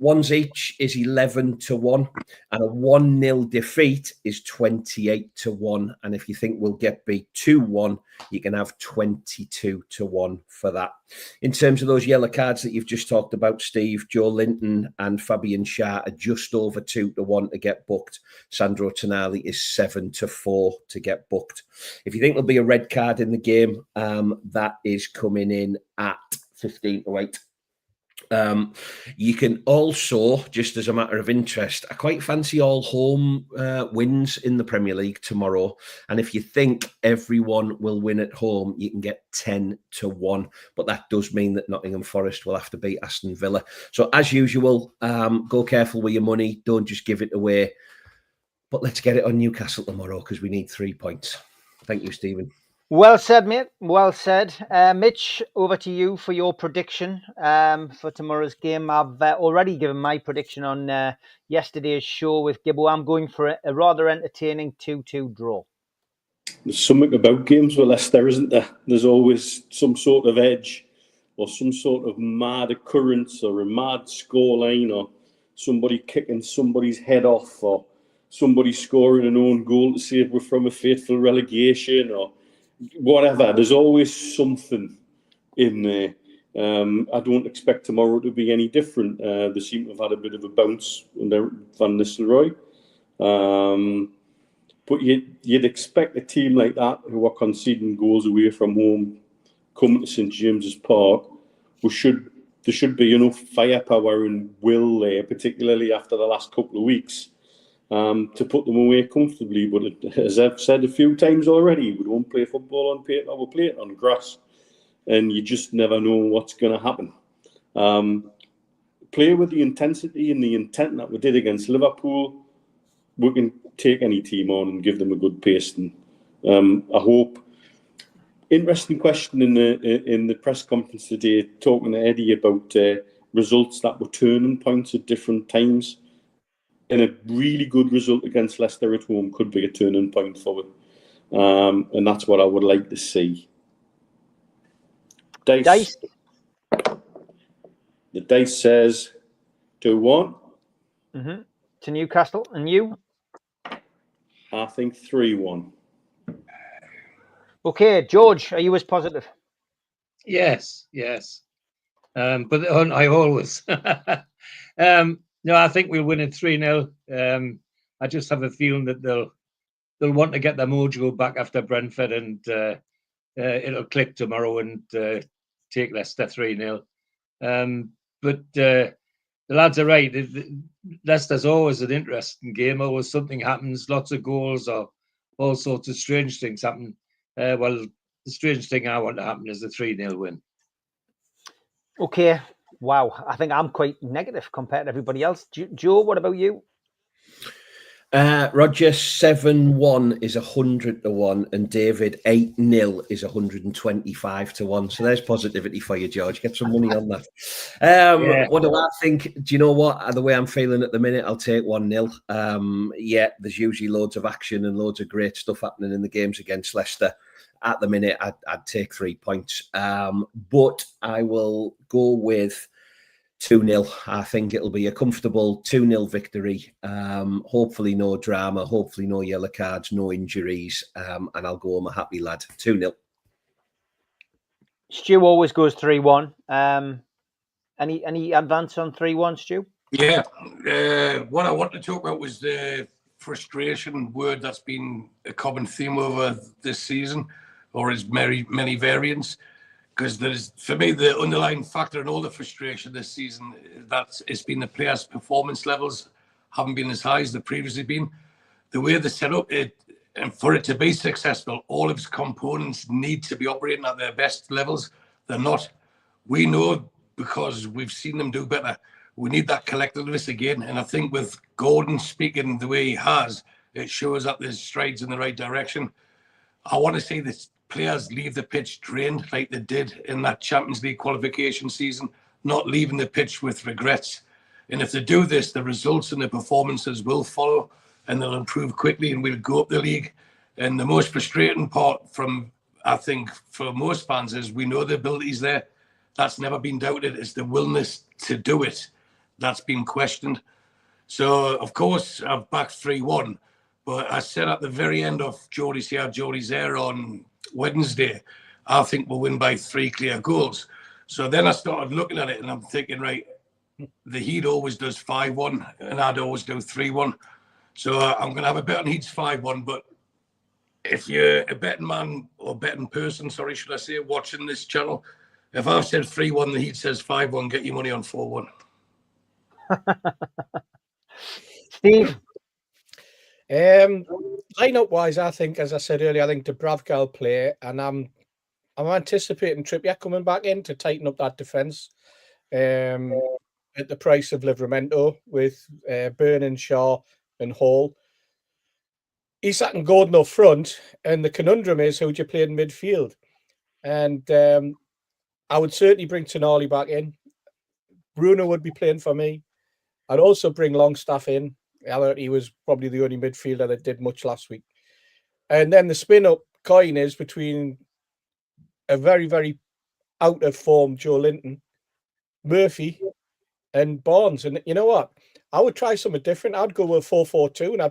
Ones each is 11-1, and a 1-0 defeat is 28-1. And if you think we'll get beat 2-1, you can have 22-1 for that. In terms of those yellow cards that you've just talked about, Steve, Joe Linton and Fabian Schär are just over 2-1 to get booked. Sandro Tonali is 7-4 to get booked. If you think there'll be a red card in the game, that is coming in at 15-8. You can also, just as a matter of interest, I quite fancy all home wins in the Premier League tomorrow. And if you think everyone will win at home, you can get 10-1. But that does mean that Nottingham Forest will have to beat Aston Villa. So as usual, go careful with your money. Don't just give it away. But let's get it on Newcastle tomorrow because we need 3 points. Thank you, Stephen. Well said, mate. Well said. Mitch, over to you for your prediction for tomorrow's game. I've already given my prediction on yesterday's show with Gibbo. I'm going for a rather entertaining 2-2 draw. There's something about games with Leicester, isn't there? There's always some sort of edge or some sort of mad occurrence or a mad scoreline or somebody kicking somebody's head off or somebody scoring an own goal to save we're from a fateful relegation or whatever. There's always something in there. I don't expect tomorrow to be any different. They seem to have had a bit of a bounce under Van Nistelrooy. But you'd expect a team like that who are conceding goals away from home coming to St James's Park. There should be enough firepower and will there, particularly after the last couple of weeks, to put them away comfortably. But as I've said a few times already, we don't play football on paper, we play it on grass. And you just never know what's going to happen. Play with the intensity and the intent that we did against Liverpool. We can take any team on and give them a good pace. And I hope. Interesting question in the press conference today, talking to Eddie about results that were turning points at different times. And a really good result against Leicester at home could be a turning point for it. And that's what I would like to see. Dice. The dice says 2-1. Mm-hmm. To Newcastle. And you? I think 3-1. Okay, George, are you as positive? Yes. But I always. No, I think we'll win it 3-0. I just have a feeling that they'll want to get their mojo back after Brentford, and it'll click tomorrow and take Leicester 3-0. But the lads are right. Leicester's always an interesting game. Always something happens, lots of goals or all sorts of strange things happen. Well, the strange thing I want to happen is a 3-0 win. Okay. Wow. I think I'm quite negative compared to everybody else. Joe, what about you? Roger, 7-1 is 100-1, and David, 8-0 is 125-1. So there's positivity for you, George. Get some money on that. Yeah. What do I think? Do you know what? The way I'm feeling at the minute, I'll take 1-0. Yeah, there's usually loads of action and loads of great stuff happening in the games against Leicester. At the minute, I'd take 3 points. But I will go with 2-0. I think it'll be a comfortable 2-0 victory. Hopefully no drama, hopefully no yellow cards, no injuries, and I'll go home a happy lad. 2-0. Stu always goes 3-1. Any advance on 3-1, Stu? Yeah. What I want to talk about was the frustration word that's been a common theme over this season, or its many variants. Because there's, for me, the underlying factor in all the frustration this season, that it's been the players' performance levels haven't been as high as they've previously been. The way they set up it, and for it to be successful, all of its components need to be operating at their best levels. They're not. We know, because we've seen them do better. we need that collectiveness again. And I think with Gordon speaking the way he has, it shows that there's strides in the right direction. I want to see the players leave the pitch drained like they did in that Champions League qualification season, not leaving the pitch with regrets. And if they do this, the results and the performances will follow and they'll improve quickly and we'll go up the league. And the most frustrating part from, I think, for most fans is we know the ability's there. That's never been doubted. It's the willingness to do it that's been questioned. So, of course, I've backed 3-1. But I said at the very end of Geordie's Here, Geordie's There on Wednesday, I think we'll win by 3 clear goals. So then I started looking at it and I'm thinking, right, the Heat always does 5-1 and I'd always do 3-1. So I'm going to have a bet on Heat's 5-1. But if you're a betting man or betting person, sorry, should I say, watching this channel, if I've said 3-1, the Heat says 5-1, get your money on 4-1. Steve? Line-up wise, I think, as I said earlier, I think Dubravka will play, and I'm anticipating Trippier coming back in to tighten up that defence at the price of Livramento with Byrne, Shaw and Hall. Isak and Gordon up front, and the conundrum is who do you play in midfield? And I would certainly bring Tonali back in. Bruno would be playing for me. I'd also bring Longstaff in. He was probably the only midfielder that did much last week. And then the spin-up coin is between a very, very out-of-form Joe Linton, Murphy, and Barnes. And you know what? I would try something different. I'd go with 4-4-2 and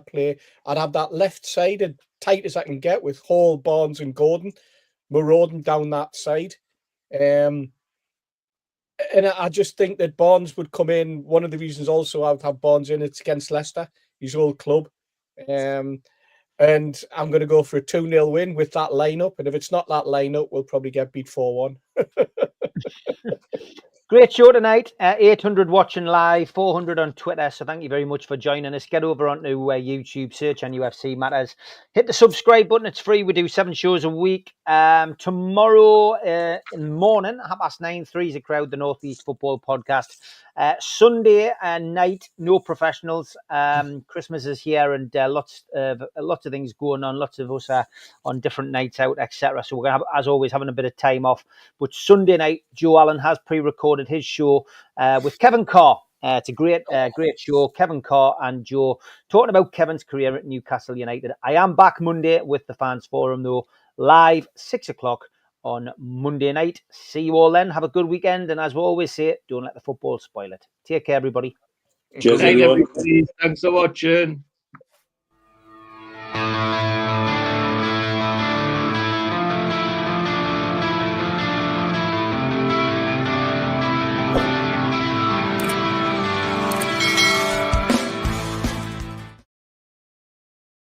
I'd have that left side as tight as I can get with Hall, Barnes and Gordon marauding down that side. And I just think that Barnes would come in. One of the reasons also I would have Barnes in, it's against Leicester, his old club. And I'm going to go for a 2-0 win with that lineup. And if it's not that lineup, we'll probably get beat 4-1. Great show tonight. 800 watching live, 400 on Twitter. So thank you very much for joining us. Get over onto YouTube, search NUFC Matters. Hit the subscribe button. It's free. We do 7 shows a week. Tomorrow in the morning, 9:30, 3's a Crowd, the North East Football Podcast. Sunday night, no professionals. Christmas is here and lots of things going on. Lots of us are on different nights out, etc. So we're going to have, as always, having a bit of time off. But Sunday night, Joe Allen has pre-recorded his show with Kevin Carr. It's a great show. Kevin Carr and Joe talking about Kevin's career at Newcastle United. I am back Monday with the Fans Forum, though, live 6 o'clock on Monday night. See you all then. Have a good weekend. And as we always say, don't let the football spoil it. Take care, everybody. Cheers, Good night, everyone. everybody. Thanks for watching.